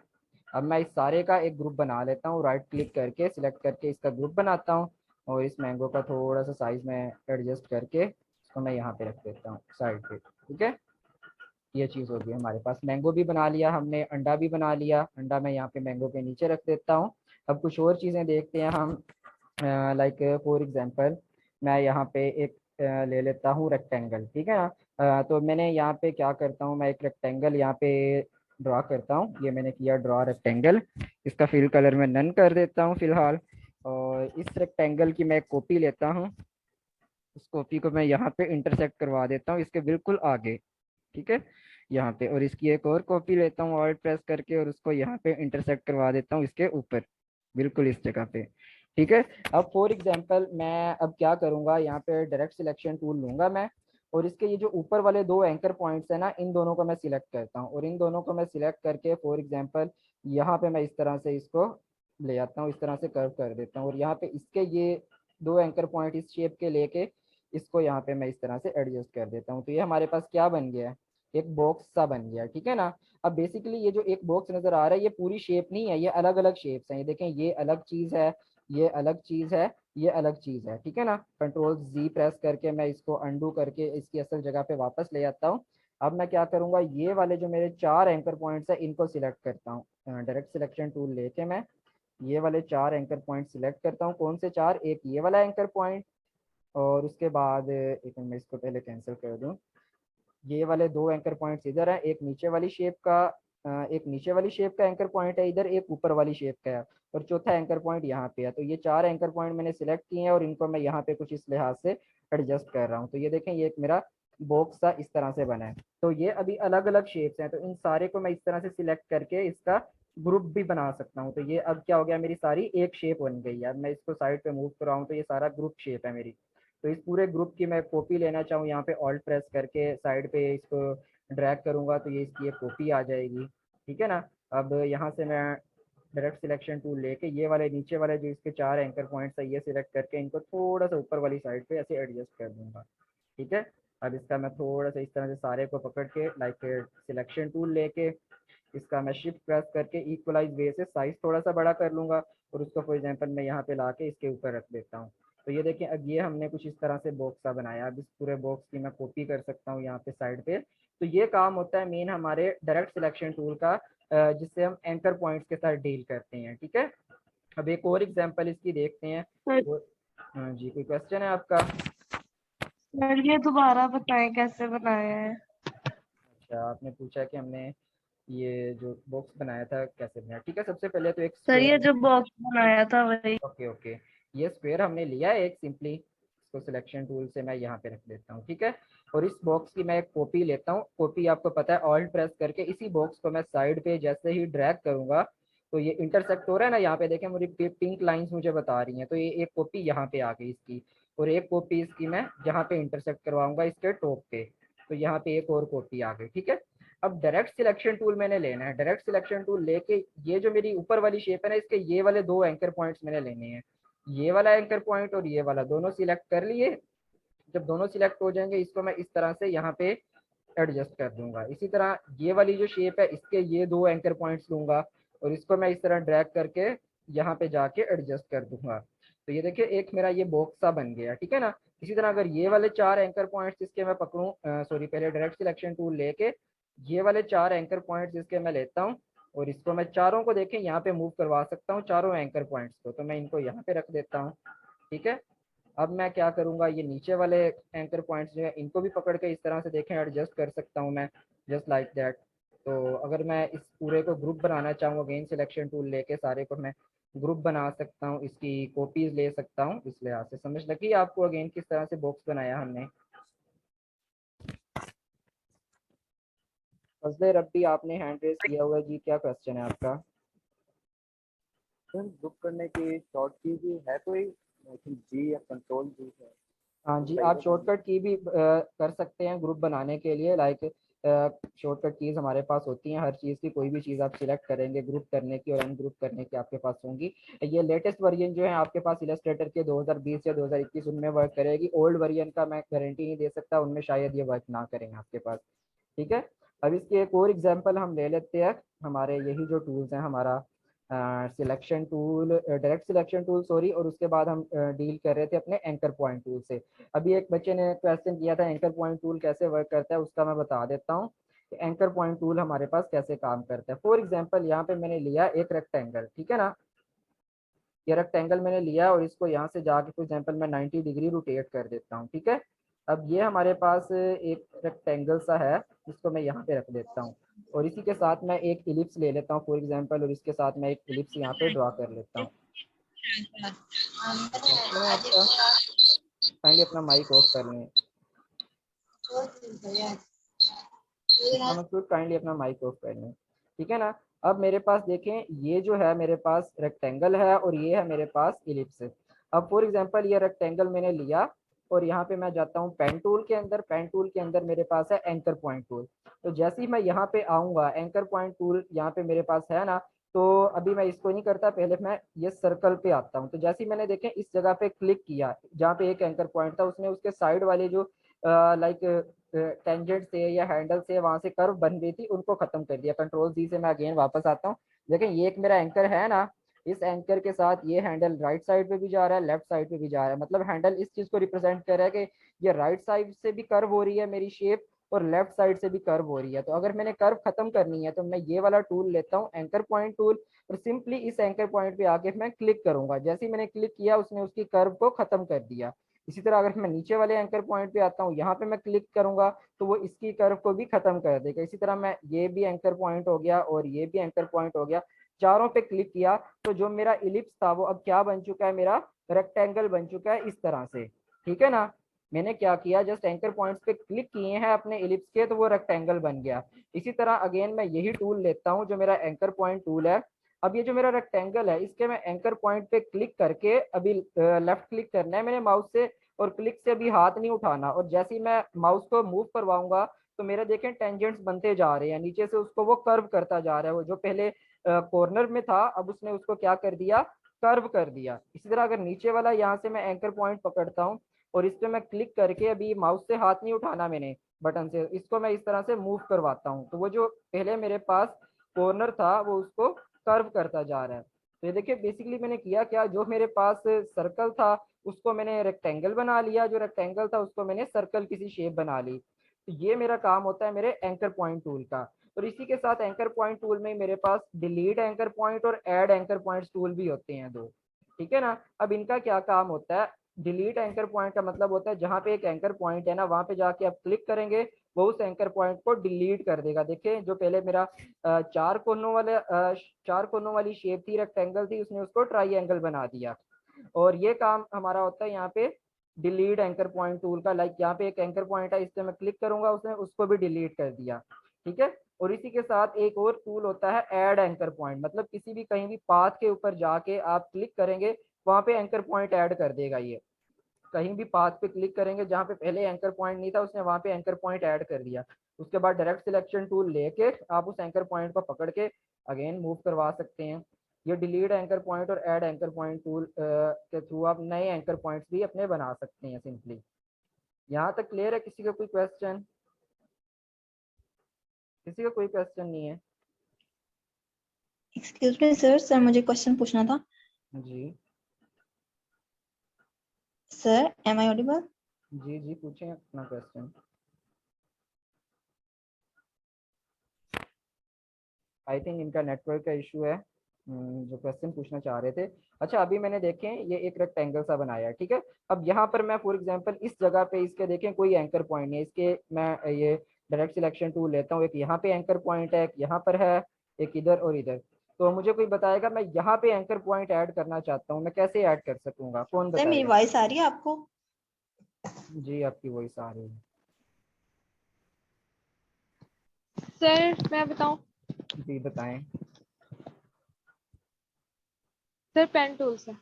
अब मैं इस सारे का एक ग्रुप बना लेता हूँ, राइट क्लिक करके सिलेक्ट करके इसका ग्रुप बनाता हूँ और इस मैंगो का थोड़ा सा साइज में एडजस्ट करके इसको मैं यहाँ पे रख देता हूँ साइड पे, ठीक है। ये चीज़ होगी हमारे पास। मैंगो भी बना लिया हमने, अंडा भी बना लिया। अंडा मैं यहाँ पे मैंगो के नीचे रख देता हूँ। अब कुछ और चीज़ें देखते हैं हम। लाइक फॉर एग्जांपल मैं यहाँ पे एक ले लेता हूँ रेक्टेंगल, ठीक है ना। तो मैंने यहाँ पे क्या करता हूँ, मैं एक रेक्टेंगल यहाँ पे ड्रॉ करता हूँ। ये मैंने किया ड्रॉ रेक्टेंगल। इसका फिल कलर मैं नन कर देता हूँ फिलहाल। और इस रेक्टेंगल की मैं एक कॉपी लेता हूँ। उस कॉपी को मैं यहाँ पे इंटरसेक्ट करवा देता हूँ इसके बिल्कुल आगे, ठीक है, यहाँ पे। और इसकी एक और कॉपी लेता हूँ ऑल्ट प्रेस करके और उसको यहाँ पे इंटरसेक्ट करवा देता हूँ इसके ऊपर, बिल्कुल इस जगह पे, ठीक है। अब फॉर एग्जांपल मैं अब क्या करूँगा, यहाँ पे डायरेक्ट सिलेक्शन टूल लूंगा मैं और इसके ये जो ऊपर वाले दो एंकर पॉइंट्स है ना, इन दोनों को मैं सिलेक्ट करता हूँ और इन दोनों को मैं सिलेक्ट करके फॉर एग्जांपल यहाँ पे मैं इस तरह से इसको ले आता हूँ, इस तरह से कर्व कर देता हूँ और यहाँ पे इसके ये दो एंकर पॉइंट इस शेप के लेके इसको यहाँ पे मैं इस तरह से एडजस्ट कर देता हूँ। तो ये हमारे पास क्या बन गया है, एक बॉक्स सा बन गया, ठीक है ना। अब बेसिकली ये जो एक बॉक्स नजर आ रहा है ये पूरी शेप नहीं है, ये अलग अलग शेप्स हैं। ये देखें, ये अलग चीज है, ये अलग चीज है, ये अलग चीज है, ठीक है ना। कंट्रोल जी प्रेस करके मैं इसको अंडू करके इसकी असल जगह पे वापस ले आता हूँ। अब मैं क्या करूंगा, ये वाले जो मेरे चार एंकर पॉइंट्स है इनको सिलेक्ट करता हूँ। डायरेक्ट सिलेक्शन टूल लेके मैं ये वाले चार एंकर पॉइंट सिलेक्ट करता हूँ। कौन से चार, एक ये वाला एंकर पॉइंट और उसके बाद एक मिनट मैं इसको पहले कैंसिल कर दूं। ये वाले दो एंकर पॉइंट्स इधर है, एक नीचे वाली शेप का एक नीचे वाली शेप का एंकर पॉइंट है इधर, एक ऊपर वाली शेप का है और चौथा एंकर पॉइंट यहाँ पे है। तो ये चार एंकर पॉइंट मैंने सिलेक्ट किए हैं और इनको मैं यहाँ पे कुछ इस लिहाज से एडजस्ट कर रहा हूँ। तो ये देखें, ये एक मेरा बॉक्स सा इस तरह से बना है। तो ये अभी अलग अलग शेप्स हैं, तो इन सारे को मैं इस तरह से सिलेक्ट करके इसका ग्रुप भी बना सकता हूँ। तो ये अब क्या हो गया, मेरी सारी एक शेप बन गई है। अब मैं इसको साइड पे मूव कराऊँ तो ये सारा ग्रुप शेप है मेरी। तो इस पूरे ग्रुप की मैं कॉपी लेना चाहूँ, यहाँ पे ऑल्ट प्रेस करके साइड पे इसको ड्रैग करूंगा तो ये इसकी एक कॉपी आ जाएगी, ठीक है ना। अब यहाँ से मैं डायरेक्ट सिलेक्शन टूल लेके ये वाले नीचे वाले जो इसके चार एंकर पॉइंट्स है ये सिलेक्ट करके इनको थोड़ा सा ऊपर वाली साइड पे ऐसे एडजस्ट कर दूंगा, ठीक है। अब इसका मैं थोड़ा सा इस तरह से सारे को पकड़ के लाइक सिलेक्शन टूल लेके इसका मैं शिफ्ट प्रेस करके इक्वलाइज वे से साइज थोड़ा सा बड़ा कर लूंगा और उसको फॉर एग्जांपल मैं यहाँ पे लाके इसके ऊपर रख देता हूँ। तो ये देखें, अब ये हमने कुछ इस तरह से बॉक्स सा बनाया। अब इस पूरे बॉक्स की मैं कॉपी कर सकता हूँ यहाँ पे साइड पे। तो ये काम होता है मेन हमारे डायरेक्ट सिलेक्शन टूल का, जिससे हम एंकर पॉइंट्स के साथ डील करते हैं, ठीक है। अब एक और एग्जांपल इसकी देखते हैं। हाँ जी, कोई क्वेश्चन है आपका? सर ये दोबारा बताएं कैसे बनाया है। अच्छा, आपने पूछा कि हमने ये जो बॉक्स बनाया था कैसे बनाया, ठीक है। सबसे पहले तो एक सर ये स्क्वायर, जो बॉक्स बनाया था वही। ओके ओके, ये स्क्वायर हमने लिया है एक सिंपली। इसको सिलेक्शन टूल से मैं यहाँ पे रख देता हूँ, ठीक है। और इस बॉक्स की मैं एक कॉपी लेता हूँ। कॉपी आपको पता है, ऑल्ट प्रेस करके इसी बॉक्स को मैं साइड पे जैसे ही ड्रैग करूंगा तो ये इंटरसेक्ट हो रहा है ना, यहाँ पे देखें मुझे पिंक लाइंस मुझे बता रही हैं। तो ये एक कॉपी यहाँ पे आ गई इसकी और एक कॉपी इसकी मैं यहाँ पे इंटरसेक्ट करवाऊंगा इसके टॉप पे। तो यहाँ पे एक और कॉपी आ गई, ठीक है। अब डायरेक्ट सिलेक्शन टूल मैंने लेना है। डायरेक्ट सिलेक्शन टूल लेके ये जो मेरी ऊपर वाली शेप है ना, इसके ये वाले दो एंकर पॉइंट्स मैंने लेने हैं। ये वाला एंकर पॉइंट और ये वाला दोनों सिलेक्ट कर लिए। जब दोनों सिलेक्ट हो जाएंगे इसको मैं इस तरह से यहाँ पे एडजस्ट कर दूंगा। इसी तरह ये वाली जो शेप है इसके ये दो एंकर पॉइंट्स लूंगा और इसको मैं इस तरह ड्रैग करके यहाँ पे जाके एडजस्ट कर दूंगा। तो ये देखिए, एक मेरा ये बॉक्स सा बन गया, ठीक है ना। इसी तरह अगर ये वाले चार एंकर पॉइंट्स इसके मैं पकड़ूं, सॉरी, पहले डायरेक्ट सिलेक्शन टूल लेके ये वाले चार एंकर पॉइंट्स इसके मैं लेता हूँ और इसको मैं चारों को देखें यहाँ पे मूव करवा सकता हूँ, चारों एंकर पॉइंट्स को। तो मैं इनको यहाँ पे रख देता हूँ, ठीक है। अब मैं क्या करूंगा, ये नीचे वाले एंकर पॉइंट्स जो है इनको भी पकड़ के इस तरह से देखें एडजस्ट कर सकता हूँ मैं, जस्ट लाइक दैट। तो अगर मैं इस पूरे को ग्रुप बनाना चाहूँ, अगेन सिलेक्शन टूल लेके सारे को मैं ग्रुप बना सकता हूँ, इसकी कॉपीज ले सकता हूँ। इस लिहाज से समझ लगी आपको अगेन किस तरह से बॉक्स बनाया हमने। फजले रब्बी, आपने हैंड रेस किया हुआ है जी, क्या क्वेश्चन है आपका? सर ग्रुप करने की शॉर्ट की भी है कोई? आई थिंक जी या कंट्रोल जी है। हाँ जी, आप शॉर्टकट की भी कर सकते हैं ग्रुप बनाने के लिए। लाइक शॉर्टकट कीज हमारे पास होती हैं, हर चीज़ की कोई भी चीज़ आप सिलेक्ट करेंगे ग्रुप करने की और अनग्रुप करने की आपके पास होंगी। ये लेटेस्ट वर्जन जो है आपके पास इलस्ट्रेटर के 2020 या 2021 उनमें वर्क करेगी, ओल्ड वर्जन का मैं गारंटी नहीं दे सकता, उनमें शायद ये वर्क ना करें आपके पास। ठीक है, अब इसके एक और एग्जांपल हम ले लेते हैं। हमारे यही जो टूल्स हैं, हमारा selection tool, direct selection tool sorry, और उसके बाद हम डील कर रहे थे अपने एंकर पॉइंट टूल से। अभी एक बच्चे ने क्वेश्चन किया था एंकर पॉइंट टूल कैसे वर्क करता है, उसका मैं बता देता हूँ कि एंकर पॉइंट टूल हमारे पास कैसे काम करता है। फॉर एग्जाम्पल यहाँ पे मैंने लिया एक रेक्टेंगल, ठीक है ना, ये रेक्टेंगल मैंने लिया और इसको यहाँ से जाके फॉर एग्जाम्पल मैं 90 डिग्री रोटेट कर देता हूँ। ठीक है, अब ये हमारे पास एक रेक्टेंगल सा है, इसको मैं यहाँ पे रख देता हूँ और इसी के साथ मैं एक इलिप्स ले लेता हूँ फॉर एग्जाम्पल, और इसके साथ मैं एक इलिप्स यहाँ पे ड्रॉ कर लेता हूँ। आपका काइंडली अपना माइक ऑफ कर लें, काइंडली अपना माइक ऑफ कर लें। ठीक है ना, अब मेरे पास देखें ये जो है मेरे पास रेक्टेंगल है और ये है मेरे पास इलिप्स। अब फॉर एग्जांपल ये रेक्टेंगल मैंने लिया और यहाँ पे मैं जाता हूँ पेन टूल के अंदर, पेन टूल के अंदर मेरे पास है एंकर पॉइंट टूल। तो जैसे ही मैं यहाँ पे आऊंगा, एंकर पॉइंट टूल यहाँ पे मेरे पास है ना, तो अभी मैं इसको नहीं करता, पहले मैं ये सर्कल पे आता हूँ। तो जैसे ही मैंने देखें इस जगह पे क्लिक किया जहाँ पे एक एंकर पॉइंट था, उसने उसके साइड वाले जो लाइक टेंजेंट से या हैंडल से वहां से कर्व बन गई थी उनको खत्म कर दिया। कंट्रोल जी से मैं अगेन वापस आता हूँ, देखें ये एक मेरा एंकर है ना, इस एंकर के साथ ये हैंडल राइट साइड पे भी जा रहा है, लेफ्ट साइड पे भी जा रहा है, मतलब हैंडल इस चीज को रिप्रेजेंट कर रहा है कि ये राइट साइड से भी कर्व हो रही है मेरी शेप और लेफ्ट साइड से भी कर्व हो रही है। तो अगर मैंने कर्व खत्म करनी है तो मैं ये वाला टूल लेता हूँ एंकर पॉइंट टूल, और सिंपली इस एंकर पॉइंट पे आके मैं क्लिक करूंगा। जैसे ही मैंने क्लिक किया उसने उसकी कर्व को खत्म कर दिया। इसी तरह अगर मैं नीचे वाले एंकर पॉइंट पे आता हूँ, यहाँ पे मैं क्लिक करूंगा तो वो इसकी कर्व को भी खत्म कर देगा। इसी तरह मैं ये भी एंकर पॉइंट हो गया और ये भी एंकर पॉइंट हो गया, चारों पे क्लिक किया तो जो मेरा इलिप्स था वो अब क्या बन चुका है, मेरा रेक्टेंगल बन चुका है इस तरह से। ठीक है ना, मैंने क्या किया, जस्ट एंकर पॉइंट्स पे क्लिक किए हैं अपने इलिप्स के तो वो रेक्टेंगल बन गया। इसी तरह अगेन मैं यही टूल लेता हूँ जो मेरा एंकर पॉइंट टूल है। अब ये जो मेरा रेक्टेंगल है इसके मैं एंकर पॉइंट पे क्लिक करके अभी लेफ्ट क्लिक करना है मैंने माउस से, और क्लिक से अभी हाथ नहीं उठाना, और जैसे ही मैं माउस को मूव करवाऊंगा तो मेरे देखें टेंजेंट्स बनते जा रहे हैं नीचे से, उसको वो कर्व करता जा रहा है। वो जो पहले कॉर्नर में था अब उसने उसको क्या कर दिया, कर्व कर दिया। इसी तरह अगर नीचे वाला यहाँ से मैं एंकर पॉइंट पकड़ता हूँ और इस पे मैं क्लिक करके अभी माउस से हाथ नहीं उठाना मैंने बटन से, इसको मैं इस तरह से मूव करवाता हूँ तो वो जो पहले मेरे पास कॉर्नर था वो उसको कर्व करता जा रहा है। तो ये देखिए बेसिकली मैंने किया क्या, जो मेरे पास सर्कल था उसको मैंने रेक्टेंगल बना लिया, जो रेक्टेंगल था उसको मैंने सर्कल किसी शेप बना ली। तो ये मेरा काम होता है मेरे एंकर पॉइंट टूल का। और इसी के साथ एंकर पॉइंट टूल में मेरे पास डिलीट एंकर पॉइंट और ऐड एंकर पॉइंट टूल भी होते हैं दो। ठीक है ना, अब इनका क्या काम होता है, डिलीट एंकर पॉइंट का मतलब होता है जहां पे एक एंकर पॉइंट है ना वहां पे जाके आप क्लिक करेंगे वो उस एंकर पॉइंट को डिलीट कर देगा। देखिए जो पहले मेरा चार कोनों वाली शेप थी, रेक्टेंगल थी, उसने उसको ट्राइएंगल बना दिया। और ये काम हमारा होता है यहाँ पे डिलीट एंकर पॉइंट टूल का। लाइक यहाँ पे एक एंकर पॉइंट है, इस पे मैं क्लिक करूंगा उसने उसको भी डिलीट कर दिया। ठीक है, और इसी के साथ एक और टूल होता है ऐड एंकर पॉइंट, मतलब किसी भी कहीं भी पाथ के ऊपर जाके आप क्लिक करेंगे वहां पे एंकर पॉइंट ऐड कर देगा। ये कहीं भी पाथ पे क्लिक करेंगे जहाँ पे पहले एंकर पॉइंट नहीं था उसने वहां पे एंकर पॉइंट ऐड कर दिया। उसके बाद डायरेक्ट सिलेक्शन टूल लेके आप उस एंकर पॉइंट को पकड़ के अगेन मूव करवा सकते हैं। ये डिलीट एंकर पॉइंट और ऐड एंकर पॉइंट टूल के थ्रू आप नए एंकर पॉइंट्स भी अपने बना सकते हैं सिंपली। यहाँ तक क्लियर है? किसी का कोई क्वेश्चन? किसी का कोई क्वेश्चन नहीं है? एक्सक्यूज मी सर मुझे क्वेश्चन पूछना था। जी सर एम आई ऑडिबल? जी जी पूछें अपना क्वेश्चन। आई थिंक इनका नेटवर्क का इशू है जो क्वेश्चन पूछना चाह रहे थे। अच्छा अभी मैंने देखें ये एक रेक्टेंगल सा बनाया है, ठीक है। अब यहाँ पर मैं फॉर एग्जांपल इस जगह पे इसके देखें कोई एंकर पॉइंट नहीं है, इसके मैं ये डायरेक्ट सिलेक्शन टूल लेता हूँ, एक यहाँ पे एंकर पॉइंट है, एक यहाँ पर है, एक इधर और इधर। तो मुझे कोई बताएगा मैं यहाँ पे एंकर पॉइंट ऐड करना चाहता हूँ, मैं कैसे ऐड कर सकूंगा? कौन सर मेरी बताएगा? वॉइस आ रही है आपको? जी आपकी वॉइस आ रही है। सर मैं बताऊं? जी बताएं। सर पेन टूल से।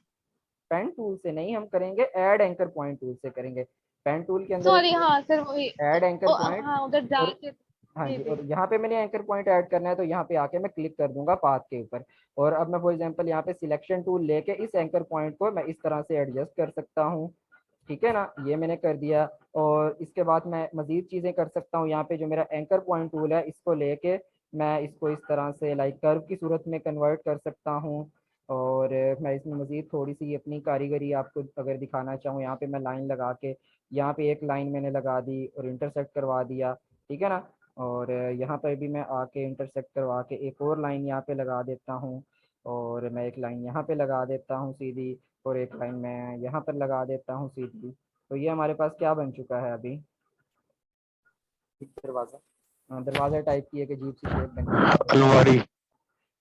पेन टूल से नहीं, हम करेंगे ऐड एंकर पॉइंट टूल से करेंगे। पेन टूल के अंदर सॉरी एक हाँ सर वही। ऐड एंकर पॉइंट हाँ उधर और जाके हाँ जी जी, जी। और यहाँ पे मैंने एंकर पॉइंट ऐड करना है तो यहाँ पे आके मैं क्लिक कर दूंगा पाथ के ऊपर। और अब मैं फॉर एग्जांपल यहाँ पे सिलेक्शन टूल लेके इस एंकर पॉइंट को मैं इस तरह से एडजस्ट कर सकता हूँ। ठीक है ना, ये मैंने कर दिया। और इसके बाद मैं मजीद चीज़ें कर सकता हूँ। यहाँ पे जो मेरा एंकर पॉइंट टूल है इसको लेके मैं इसको इस तरह से लाइक कर्व की सूरत में कन्वर्ट कर सकता हूँ। और मैं इसमें मजीद थोड़ी सी अपनी कारीगरी आपको अगर दिखाना चाहूँ, यहाँ पे मैं लाइन लगा के यहाँ पे एक लाइन मैंने लगा दी और इंटरसेक्ट करवा दिया। ठीक है ना, और यहाँ पर भी मैं आके इंटरसेक्ट करवा के एक और लाइन यहाँ पे लगा देता हूँ। और मैं एक लाइन यहाँ पे लगा देता हूँ सीधी, और एक लाइन मैं यहाँ पर लगा देता हूँ सीधी। तो ये हमारे पास क्या बन चुका है अभी, दरवाजा। दरवाजा टाइप की एक अजीब सी शेप बनी है। अलमारी।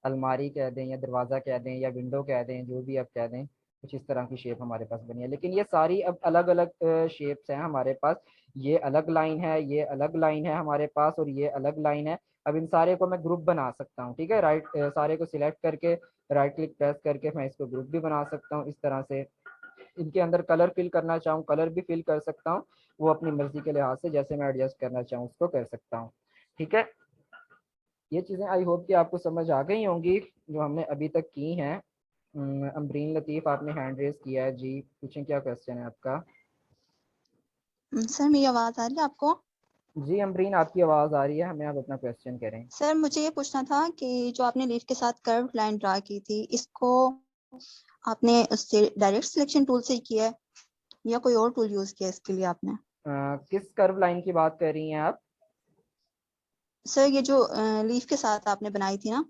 अलमारी कह दें या दरवाज़ा कह दें या विंडो कह दें, जो भी आप कह दें, कुछ इस तरह की शेप हमारे पास बनी है। लेकिन ये सारी अब अलग अलग शेप्स हैं हमारे पास। ये अलग लाइन है, ये अलग लाइन है हमारे पास, और ये अलग लाइन है। अब इन सारे को मैं ग्रुप बना सकता हूँ। ठीक है, सारे को सिलेक्ट करके राइट क्लिक प्रेस करके मैं इसको ग्रुप भी बना सकता हूँ इस तरह से। इनके अंदर कलर फिल करना चाहूँ, कलर भी फिल कर सकता हूँ। वो अपनी मर्जी के लिहाज से जैसे मैं एडजस्ट करना चाहूँ उसको कर सकता हूँ। ठीक है, ये चीज़ें आई होप कि आपको समझ आ गई होंगी जो हमने अभी तक की हैं। अमरीन लतीफ़, आपने हैंड रेज किया है जी, पूछें क्या क्वेश्चन है आपका। सर मेरी आवाज आ रही है आपको? जी अमरीन, आपकी आवाज़ आ रही है हमें, आप अपना क्वेश्चन करें। सर मुझे ये पूछना था कि जो आपने लीफ के साथ कर्व लाइन ड्रा की थी, इसको आपने उससे डायरेक्ट सिलेक्शन टूल से किया है या कोई और टूल यूज किया इसके लिए आपने? किस कर्व लाइन की बात कर रही हैं आप। सर ये जो लीफ के साथ आपने बनाई थी ना,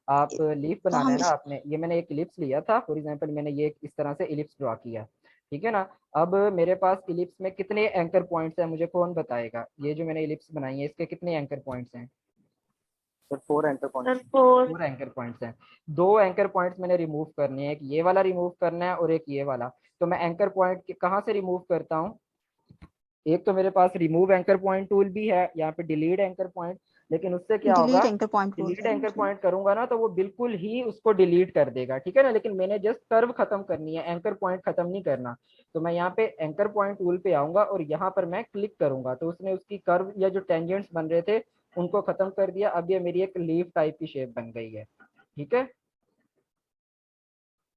आप लीफ तो बनाना हम है ना इस आपने, ये मैंने एक इलिप्स लिया था फॉर एग्जांपल, मैंने ये इस तरह से इलिप्स ड्रॉ किया। ठीक है ना, अब मेरे पास इलिप्स में कितने एंकर पॉइंट्स हैं मुझे कौन बताएगा। ये जो मैंने इलिप्स बनाई है इसके कितने एंकर पॉइंट्स हैं। Sir 4 enter sir point. 4। 4 anchor points हैं। 2 एंकर पॉइंट्स मैंने रिमूव करने हैं, एक ये वाला रिमूव करना है और एक ये वाला। तो मैं एंकर पॉइंट कहाँ से रिमूव करता हूँ। एक तो मेरे पास रिमूव एंकर पॉइंट टूल भी है, यहाँ पे डिलीट एंकर पॉइंट। लेकिन उससे क्या होगा, delete anchor point tool delete है एंकर जी। पॉइंट करूंगा ना तो वो बिल्कुल ही उसको डिलीट कर देगा। ठीक है ना, लेकिन मैंने जस्ट कर्व खत्म करनी है, एंकर पॉइंट खत्म नहीं करना। तो मैं यहाँ पे एंकर पॉइंट टूल पे आऊंगा और यहाँ पर मैं क्लिक करूंगा तो उसने उसकी कर्व या जो टेंजेंट्स बन रहे थे उनको खत्म कर दिया। अब ये मेरी एक लीफ टाइप की शेप बन गई है। ठीक है,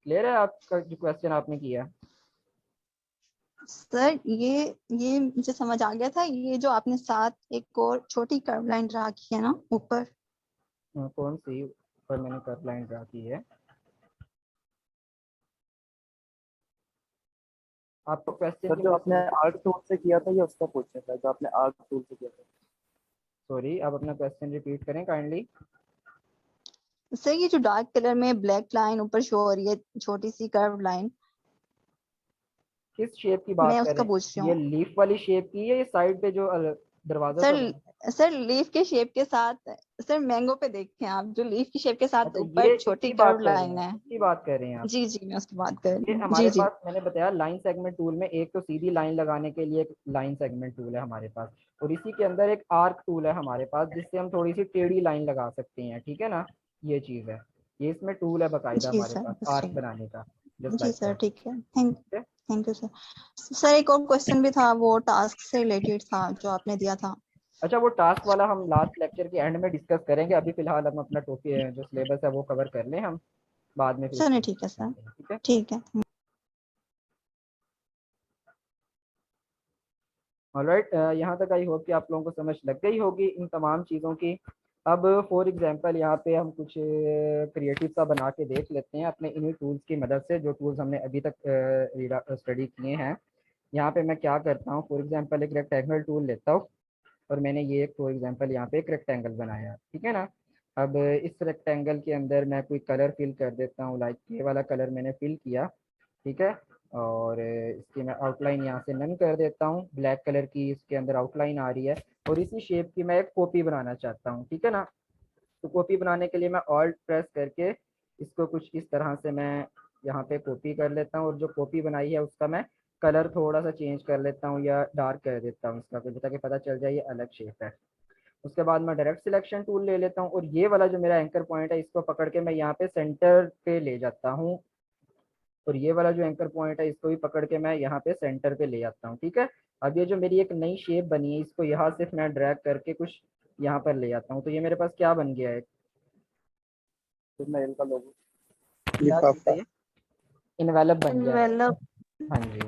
क्लियर है आपका जो क्वेश्चन आपने किया। सर ये मुझे समझ आ गया था। ये जो आपने साथ एक और छोटी कर्व लाइन ड्रा की है ना ऊपर, कौन सी पर मैंने कर्व लाइन ड्रा की है, आपको क्वेश्चन सर की जो मैं आपने आर्ट टूल से किया था या उसका पूछना था, जो आपने आर्ट टूल से किया था। सॉरी, आप अपना क्वेश्चन रिपीट करें काइंडली। सर ये जो डार्क कलर में ब्लैक लाइन ऊपर शो हो रही है, छोटी सी कर्व लाइन, किस शेप की बात मैं कर उसका रहे पूछ हैं, रही ये हूँ। लीफ वाली शेप की है, ये साइड पे जो दरवाजा सा बना। सर लीफ के शेप के साथ, सर मैंगो पे देखें आप, जो लीफ की शेप के साथ अच्छा, ऊपर ये छोटी इसकी कर्व बात कर रहे लाइन हैं, है। इसकी बात कर रहे हैं आप। जी जी, मैं उसकी बात कर ये रही हूँ। जी हमारे जी। पास मैंने बताया लाइन सेगमेंट टूल में एक तो सीधी लाइन लगाने के लिए एक लाइन सेगमेंट टूल है हमारे पास, और इसी के अंदर एक आर्क टूल है हमारे पास जिससे हम थोड़ी सी टेढ़ी लाइन लगा सकते हैं। ठीक है ना, ये चीज है, ये इसमें टूल है बाकायदा जी हमारे सर, पास आर्क जी बनाने का, जस्ट जी लाइक सर, दैट। ठीक है। थैंक ठीक है, थैंक यू सर। सर एक और क्वेश्चन भी था, वो टास्क से रिलेटेड था जो आपने दिया था। अच्छा वो टास्क वाला हम लास्ट लेक्चर के एंड में डिस्कस करेंगे। अभी फिलहाल हम अपना टॉपिक जो सिलेबस है वो कवर कर लें हम, बाद में फिर सर इसको नहीं, ठीक है discuss सर, करते हैं। ठीक है, ठीक है। ऑलराइट, यहाँ तक आई होप कि आप लोगों को समझ लग गई होगी इन तमाम चीज़ों की। अब फॉर एग्जांपल यहाँ पे हम कुछ क्रिएटिव सा बना के देख लेते हैं अपने इन्हीं टूल्स की मदद से, जो टूल्स हमने अभी तक स्टडी किए हैं। यहाँ पे मैं क्या करता हूँ, फॉर एग्जांपल एक रेक्टेंगल टूल लेता हूँ और मैंने ये एक फॉर एग्जांपल यहाँ पे एक रेक्टेंगल बनाया। ठीक है ना, अब इस रेक्टेंगल के अंदर मैं कोई कलर फिल कर देता हूँ, लाइक ये वाला कलर मैंने फिल किया। ठीक है, और इसकी मैं आउटलाइन यहाँ से नन कर देता हूँ, ब्लैक कलर की इसके अंदर आउटलाइन आ रही है। और इसी शेप की मैं एक कॉपी बनाना चाहता हूँ। ठीक है ना, तो कॉपी बनाने के लिए मैं ऑल्ट प्रेस करके इसको कुछ इस तरह से मैं यहाँ पे कॉपी कर लेता हूँ, और जो कॉपी बनाई है उसका मैं कलर थोड़ा सा चेंज कर लेता हूँ या डार्क कर देता हूँ इसका कुछ, ताकि पता चल जाए ये अलग शेप है। उसके बाद मैं डायरेक्ट सिलेक्शन टूल ले लेता हूँ और ये वाला जो मेरा एंकर पॉइंट है इसको पकड़ के मैं यहाँ पे सेंटर पे ले जाता हूँ। और ये वाला जो एंकर पॉइंट है इसको भी पकड़ के मैं यहाँ पे सेंटर पे ले आता हूँ। ठीक है, अब ये जो मेरी एक नई शेप बनी है इसको यहाँ से मैं ड्रैग करके कुछ यहाँ पर ले आता हूँ, तो ये मेरे पास क्या बन गया है, मेल का लोगो, क्या चीज़ है ये, इनवेलप बन गया है। इन्वेलप। हाँ जी,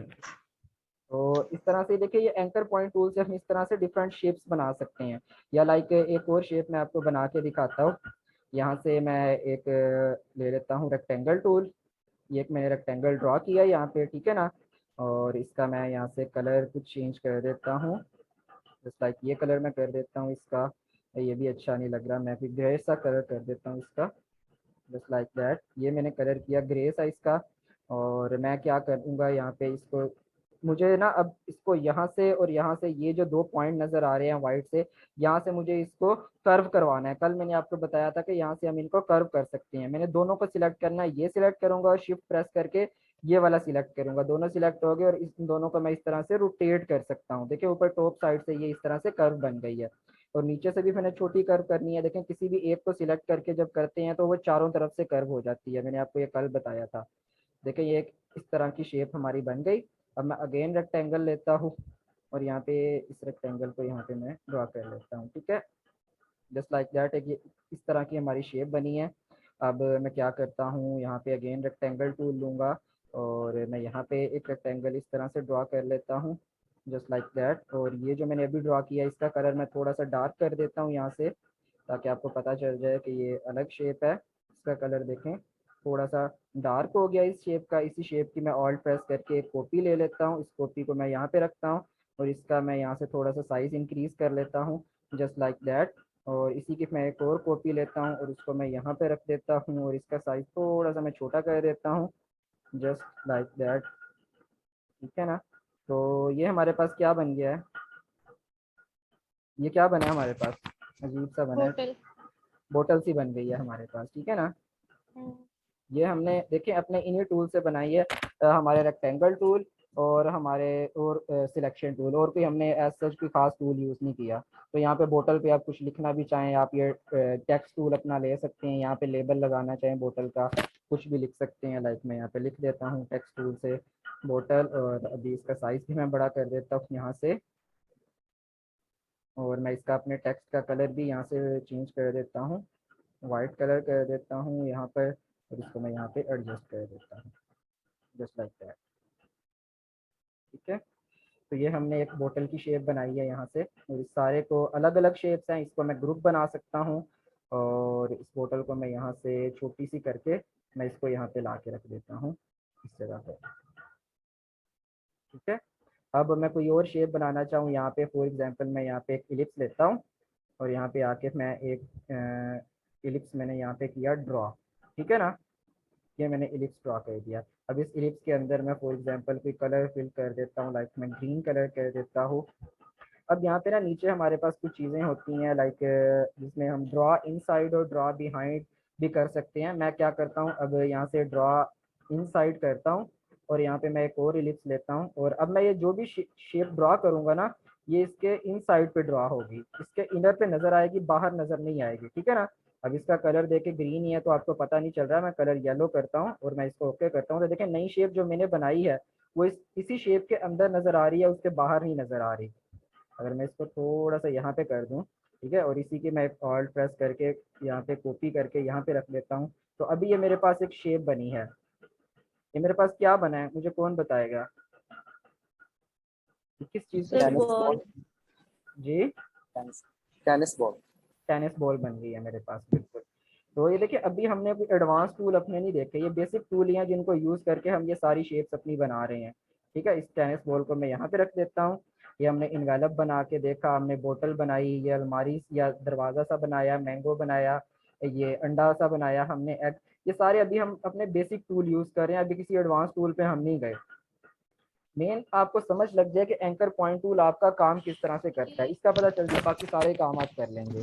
तो इस तरह से देखिए ये एंकर पॉइंट टूल से हम इस तरह से डिफरेंट शेप्स बना सकते हैं। या लाइक एक और शेप मैं आपको बना के दिखाता हूँ। यहाँ से मैं एक ले लेता हूँ रेक्टेंगल टूल, ये एक मैंने रेक्टेंगल ड्रॉ किया यहाँ पे, ठीक है ना, और इसका मैं यहाँ से कलर कुछ चेंज कर देता हूँ, जस्ट लाइक ये कलर मैं कर देता हूँ इसका, ये भी अच्छा नहीं लग रहा, मैं भी ग्रे सा कलर कर देता हूँ इसका, जस्ट लाइक दैट। ये मैंने कलर किया ग्रे सा इसका, और मैं क्या करूँगा यहाँ पे इसको, मुझे ना अब इसको यहाँ से और यहाँ से ये जो 2 पॉइंट नज़र आ रहे हैं वाइट से, यहाँ से मुझे इसको कर्व करवाना है। कल मैंने आपको बताया था कि यहाँ से हम इनको कर्व कर सकते हैं। मैंने दोनों को सिलेक्ट करना है, ये सिलेक्ट करूंगा और शिफ्ट प्रेस करके ये वाला सिलेक्ट करूंगा, दोनों सिलेक्ट हो गए और इस दोनों को मैं इस तरह से रोटेट कर सकता हूँ। देखिए ऊपर टॉप साइड से ये इस तरह से कर्व बन गई है, और नीचे से भी मैंने छोटी कर्व करनी है। देखें किसी भी एक को सिलेक्ट करके जब करते हैं तो वो चारों तरफ से कर्व हो जाती है, मैंने आपको ये कल बताया था। देखिए ये इस तरह की शेप हमारी बन गई। अब मैं अगेन रेक्टेंगल लेता हूँ और यहाँ पे इस रेक्टेंगल को यहाँ पे मैं ड्रॉ कर लेता हूँ, ठीक है, जस्ट लाइक दैट। एक ये इस तरह की हमारी शेप बनी है। अब मैं क्या करता हूँ, यहाँ पे अगेन रेक्टेंगल टूल लूँगा और मैं यहाँ पे एक रेक्टेंगल इस तरह से ड्रॉ कर लेता हूँ, जस्ट लाइक दैट। और ये जो मैंने अभी ड्रॉ किया इसका कलर मैं थोड़ा सा डार्क कर देता हूँ यहाँ से, ताकि आपको पता चल जाए कि ये अलग शेप है। इसका कलर देखें थोड़ा सा डार्क हो गया इस शेप का। इसी शेप की मैं ऑल्ट प्रेस करके एक कॉपी ले लेता हूँ, इस कॉपी को मैं यहाँ पे रखता हूँ और इसका मैं यहाँ से थोड़ा सा साइज इंक्रीज कर लेता हूँ, जस्ट लाइक दैट। और इसी की मैं एक और कॉपी लेता हूँ और उसको मैं यहाँ पे रख देता हूँ और इसका साइज थोड़ा सा मैं छोटा कर देता हूँ, जस्ट लाइक दैट, ठीक है ना। तो ये हमारे पास क्या बन गया है, ये क्या बना है हमारे पास, अजीब सा बना है, बोतल। बोतल सी बन गई है हमारे पास, ठीक है ना। ये हमने देखे अपने इन्हीं टूल से बनाई है, हमारे रेक्टेंगल टूल और हमारे और सिलेक्शन टूल, और कोई हमने एज सच कोई खास टूल यूज़ नहीं किया। तो यहाँ पे बोतल पे आप कुछ लिखना भी चाहें आप ये टेक्स्ट टूल अपना ले सकते हैं, यहाँ पे लेबल लगाना चाहें बोतल का कुछ भी लिख सकते हैं। लाइक मैं यहाँ पे लिख देता हूँ टेक्स्ट टूल से बोतल, और अभी इसका साइज भी मैं बड़ा कर देता हूँ यहाँ से, और मैं इसका अपने टेक्स्ट का कलर भी यहाँ से चेंज कर देता हूँ, वाइट कलर कर देता हूँ यहाँ पर, और इसको मैं यहाँ पे एडजस्ट कर देता हूँ, जस्ट लाइक दैट, ठीक है। तो ये हमने एक बोतल की शेप बनाई है यहाँ से, और इस सारे को अलग अलग शेप्स हैं, इसको मैं ग्रुप बना सकता हूँ, और इस बोतल को मैं यहाँ से छोटी सी करके मैं इसको यहाँ पे ला के रख देता हूँ इस जगह पे, ठीक है। अब मैं कोई और शेप बनाना चाहूँ यहाँ पे, फॉर एग्जांपल मैं यहाँ पे एक इलिप्स लेता हूँ और यहाँ पे आके मैं एक इलिप्स मैंने यहाँ पे किया ड्रॉ, ठीक है ना, ये मैंने इलिप्स ड्रॉ कर दिया। अब इस इलिप्स के अंदर मैं फॉर एग्जांपल कोई कलर फिल कर देता हूँ, लाइक मैं ग्रीन कलर कर देता हूँ। अब यहाँ पे ना नीचे हमारे पास कुछ चीज़ें होती हैं लाइक जिसमें हम ड्रॉ इनसाइड और ड्रॉ बिहाइंड भी कर सकते हैं। मैं क्या करता हूँ, अब यहाँ से ड्रॉ इनसाइड करता हूँ और यहाँ पे मैं एक और इलिप्स लेता हूँ, और अब मैं ये जो भी शेप ड्रॉ करूँगा ना ये इसके इनसाइड पे ड्रॉ होगी, इसके इनर पे नज़र आएगी, बाहर नज़र नहीं आएगी, ठीक है ना। अब इसका कलर देखे ग्रीन ही है तो आपको पता नहीं चल रहा है, मैं कलर येलो करता हूँ और मैं इसको ओके करता हूँ, तो देखें नई शेप जो मैंने बनाई है वो इसी शेप के अंदर नज़र आ रही है, उसके बाहर नहीं नज़र आ रही। अगर मैं इसको थोड़ा सा यहाँ पे कर दूँ, ठीक है, और इसी की मैं ऑल्ट प्रेस करके यहाँ पे कॉपी करके यहाँ पे रख लेता हूँ, तो अभी ये मेरे पास एक शेप बनी है। ये मेरे पास क्या बना है मुझे कौन बताएगा, किस चीज़ का टेनिस बॉल। बॉल, जी टेनिस बॉल। टेनिस बॉल बन गई है मेरे पास, बिल्कुल। तो ये देखिए अभी हमने कोई एडवांस टूल अपने नहीं देखे, ये बेसिक टूल ही हैं जिनको यूज़ करके हम ये सारी शेप्स अपनी बना रहे हैं, ठीक है। इस टेनिस बॉल को मैं यहाँ पे रख देता हूँ। ये हमने इन्वेलप बना के देखा, हमने बोतल बनाई, ये अलमारी या दरवाज़ा सा बनाया, मैंगो बनाया, ये अंडा सा बनाया हमने, एग, ये सारे अभी हम अपने बेसिक टूल यूज़ कर रहे हैं, अभी किसी एडवांस टूल पे हम नहीं गए। मेन आपको समझ लग जाए कि एंकर पॉइंट टूल आपका काम किस तरह से करता है, इसका पता चल जाए बाकी सारे काम आप कर लेंगे।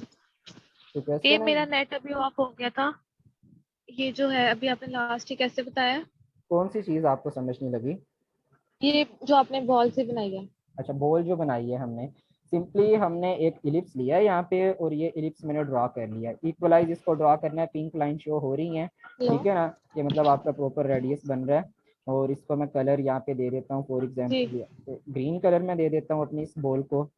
तो ये कैसे मेरा नेट अभी ऑफ हो गया था, ये जो है अभी आपने लास्ट ही कैसे बताया? कौन सी चीज़ आपको समझ नहीं लगी? ये जो आपने बॉल से बनाई है। अच्छा बॉल जो बनाई है हमने, सिंपली हमने एक इलिप्स लिया है यहाँ पे और ये इलिप्स मैंने ड्रॉ कर लिया, इक्वलाइज इसको ड्रॉ करना है, पिंक लाइन शो हो रही है, ठीक है ना, ये मतलब आपका प्रॉपर रेडियस बन रहा है। और इसको मैं कलर यहाँ पे दे देता हूँ, फॉर एग्जाम्पल ग्रीन कलर में दे देता हूँ अपनी इस बॉल को।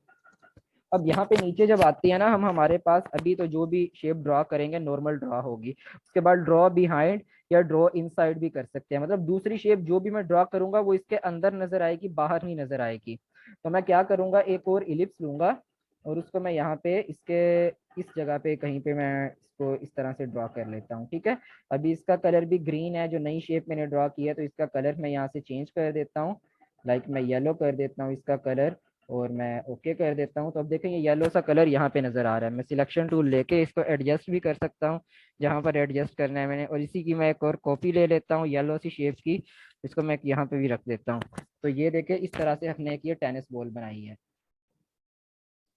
अब यहाँ पे नीचे जब आती है ना, हम हमारे पास अभी तो जो भी शेप ड्रॉ करेंगे नॉर्मल ड्रॉ होगी, उसके बाद ड्रॉ बिहाइंड या ड्रॉ इनसाइड भी कर सकते हैं। मतलब दूसरी शेप जो भी मैं ड्रॉ करूंगा वो इसके अंदर नजर आएगी, बाहर नहीं नजर आएगी। तो मैं क्या करूंगा, एक और इलिप्स लूंगा और उसको मैं यहाँ पे इसके इस जगह पे कहीं पे मैं इसको इस तरह से ड्रॉ कर लेता हूँ। ठीक है, अभी इसका कलर भी ग्रीन है, जो नई शेप मैंने ड्रॉ की है, तो इसका कलर मैं यहाँ से चेंज कर देता हूँ। लाइक मैं येलो कर देता हूँ इसका कलर और मैं ओके कर देता हूँ। तो अब देखें ये येलो सा कलर यहाँ पे नजर आ रहा है। मैं सिलेक्शन टूल लेके इसको एडजस्ट भी कर सकता हूँ जहाँ पर एडजस्ट करना है मैंने, और इसी की मैं एक और कॉपी ले लेता हूँ येलो सी शेप की, इसको मैं यहाँ पे भी रख देता हूँ। तो ये देखे इस तरह से हमने एक ये टेनिस बॉल बनाई है।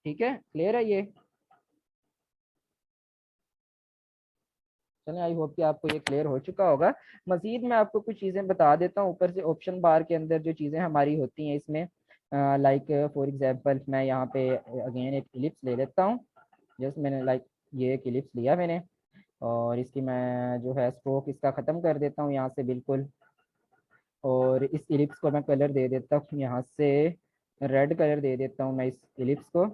ठीक है, क्लियर है ये? चलिए, आई होप कि आपको ये क्लियर हो चुका होगा। मजीद मैं आपको कुछ चीज़ें बता देता हूँ ऊपर से ऑप्शन बार के अंदर जो चीज़ें हमारी होती हैं इसमें, लाइक फॉर एग्जांपल मैं यहाँ पे अगेन एक इलिप्स ले लेता हूँ। जस्ट मैंने लाइक ये एक इलिप्स लिया मैंने, और इसकी मैं जो है स्ट्रोक इसका ख़त्म कर देता हूँ यहाँ से बिल्कुल, और इस इलिप्स को मैं कलर दे देता हूँ यहाँ से रेड कलर दे देता हूँ मैं इस इलिप्स को।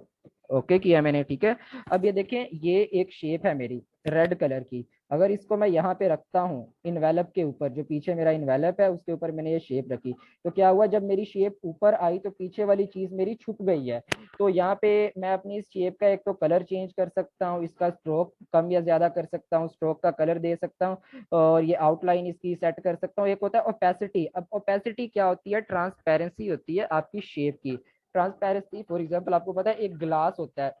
ओके किया मैंने, ठीक है। अब ये देखें ये एक शेप है मेरी रेड कलर की, अगर इसको मैं यहाँ पे रखता हूँ इन्वेलप के ऊपर, जो पीछे मेरा इन्वेलप है उसके ऊपर मैंने ये शेप रखी, तो क्या हुआ, जब मेरी शेप ऊपर आई तो पीछे वाली चीज मेरी छुप गई है। तो यहाँ पे मैं अपनी इस शेप का एक तो कलर चेंज कर सकता हूँ, इसका स्ट्रोक कम या ज्यादा कर सकता हूँ, स्ट्रोक का कलर दे सकता हूँ, और ये आउटलाइन इसकी सेट कर सकता हूँ। एक होता है ओपेसिटी। अब ओपेसिटी क्या होती है, ट्रांसपेरेंसी होती है आपकी शेप की। ट्रांसपेरेंसी फॉर एग्जांपल आपको पता है एक ग्लास होता है,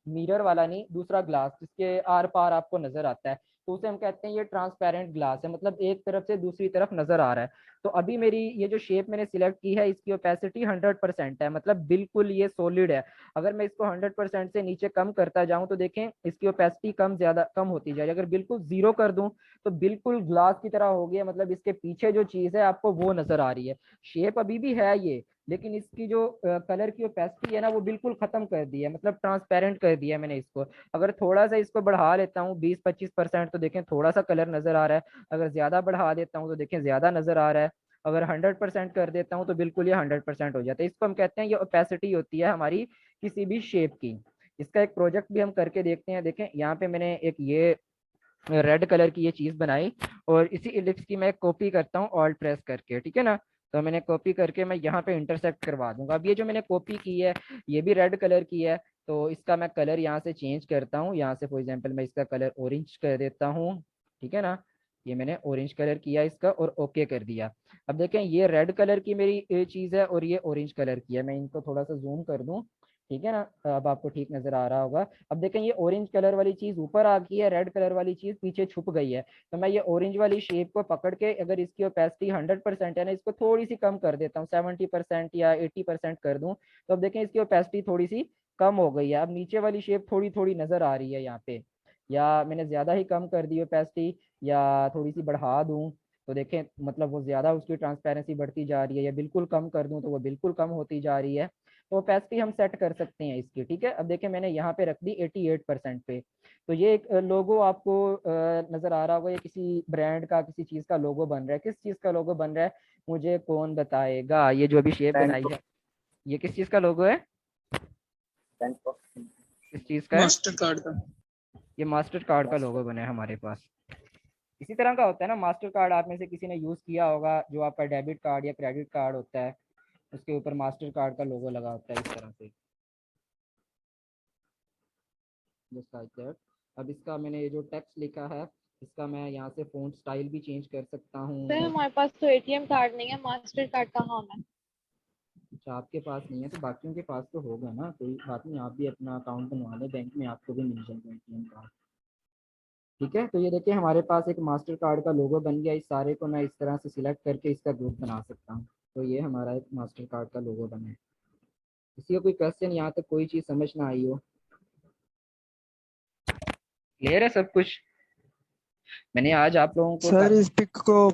मिरर वाला नहीं, दूसरा ग्लास जिसके आर पार आपको नजर आता है, तो उसे हम कहते हैं ये ट्रांसपेरेंट ग्लास है, मतलब एक तरफ से दूसरी तरफ नजर आ रहा है। तो अभी मेरी ये जो शेप मैंने सिलेक्ट की है इसकी ओपेसिटी 100% है, मतलब बिल्कुल ये सॉलिड है। अगर मैं इसको 100% से नीचे कम करता जाऊं तो देखें इसकी ओपेसिटी कम ज्यादा कम होती जाए। अगर बिल्कुल जीरो कर दूं तो बिल्कुल ग्लास की तरह हो गया, मतलब इसके पीछे जो चीज है आपको वो नजर आ रही है। शेप अभी भी है ये, लेकिन इसकी जो कलर की ओपेसिटी है ना वो बिल्कुल खत्म कर दी है, मतलब ट्रांसपेरेंट कर दिया है मैंने इसको। अगर थोड़ा सा इसको बढ़ा लेता हूँ 20-25% तो देखें थोड़ा सा कलर नजर आ रहा है, अगर ज्यादा बढ़ा देता हूँ तो देखें ज्यादा नजर आ रहा है, अगर 100% कर देता हूँ तो बिल्कुल ये 100% हो जाता है। इसको हम कहते हैं ये ओपेसिटी होती है हमारी किसी भी शेप की। इसका एक प्रोजेक्ट भी हम करके देखते हैं। देखें यहाँ पे मैंने एक ये रेड कलर की ये चीज बनाई, और इसी इलिप्स की मैं कॉपी करता हूँ ऑल्ट प्रेस करके, ठीक है ना। तो मैंने कॉपी करके मैं यहाँ पे इंटरसेक्ट करवा दूंगा। अब ये जो मैंने कॉपी की है ये भी रेड कलर की है, तो इसका मैं कलर यहाँ से चेंज करता हूँ। यहाँ से फॉर एग्जांपल मैं इसका कलर ऑरेंज कर देता हूँ, ठीक है ना। ये मैंने ऑरेंज कलर किया इसका और ओके कर दिया। अब देखें ये रेड कलर की मेरी चीज है और ये ऑरेंज कलर की है। मैं इनको थोड़ा सा जूम कर दूं, ठीक है ना, अब आपको ठीक नजर आ रहा होगा। अब देखें ये ऑरेंज कलर वाली चीज ऊपर आ गई है, रेड कलर वाली चीज पीछे छुप गई है। तो मैं ये ऑरेंज वाली शेप को पकड़ के अगर इसकी ओपेसिटी 100% है ना, इसको थोड़ी सी कम कर देता हूँ, 70% या 80% कर दूं, तो अब देखें इसकी ओपेसिटी थोड़ी सी कम हो गई है। अब नीचे वाली शेप थोड़ी थोड़ी नजर आ रही है यहाँ पे, या मैंने ज्यादा ही कम कर दी ओपेसिटी या थोड़ी सी बढ़ा दूं तो देखें मतलब वो ज्यादा उसकी ट्रांसपेरेंसी बढ़ती जा रही है, या बिल्कुल कम कर दूं तो वो बिल्कुल कम होती जा रही है। तो ओपेसिटी हम सेट कर सकते हैं इसकी, ठीक है। अब देखें मैंने यहाँ पे रख दी 88% पे। तो ये एक लोगो आपको नजर आ रहा होगा, ये किसी ब्रांड का किसी चीज का लोगो बन रहा है। किस चीज का लोगो बन रहा है मुझे कौन बताएगा? ये जो अभी शेप बनाई है ये किस चीज का लोगो है, किस चीज का है? मास्टर कार्ड का। ये मास्टर कार्ड का लोगो बना है हमारे पास। इसी तरह का होता है ना, मास्टर कार्ड आप में से किसी ने यूज किया होगा, जो आपका डेबिट कार्ड या क्रेडिट कार्ड होता है उसके ऊपर मास्टर कार्ड का लोगो लगा होता है इस तरह से, जस्ट लाइक दैट। अब इसका मैंने ये जो टेक्स्ट लिखा है इसका मैं यहाँ से फ़ॉन्ट स्टाइल भी चेंज कर सकता हूँ। सर हमारे पास तो एटीएम कार्ड नहीं है, मास्टर कार्ड कहाँ होना है? अच्छा, आपके पास नहीं है तो बाकियों के पास तो होगा ना, कोई बात नहीं, आप भी अपना अकाउंट बनवा लें बैंक में, आपको भी मिल जाएगा एटीएम कार्ड। ठीक है, तो ये देखिए हमारे पास एक मास्टर कार्ड का लोगो बन गया। इस सारे को मैं इस तरह से सिलेक्ट करके इसका ग्रुप बना सकता हूँ। तो ये हमारा एक मास्टर कार्ड का लोगो बना है। किसी का कोई क्वेश्चन, यहाँ तक कोई चीज़ समझ ना आई हो? क्लियर है सब कुछ? मैंने आज आप लोगों को सर इस पिक को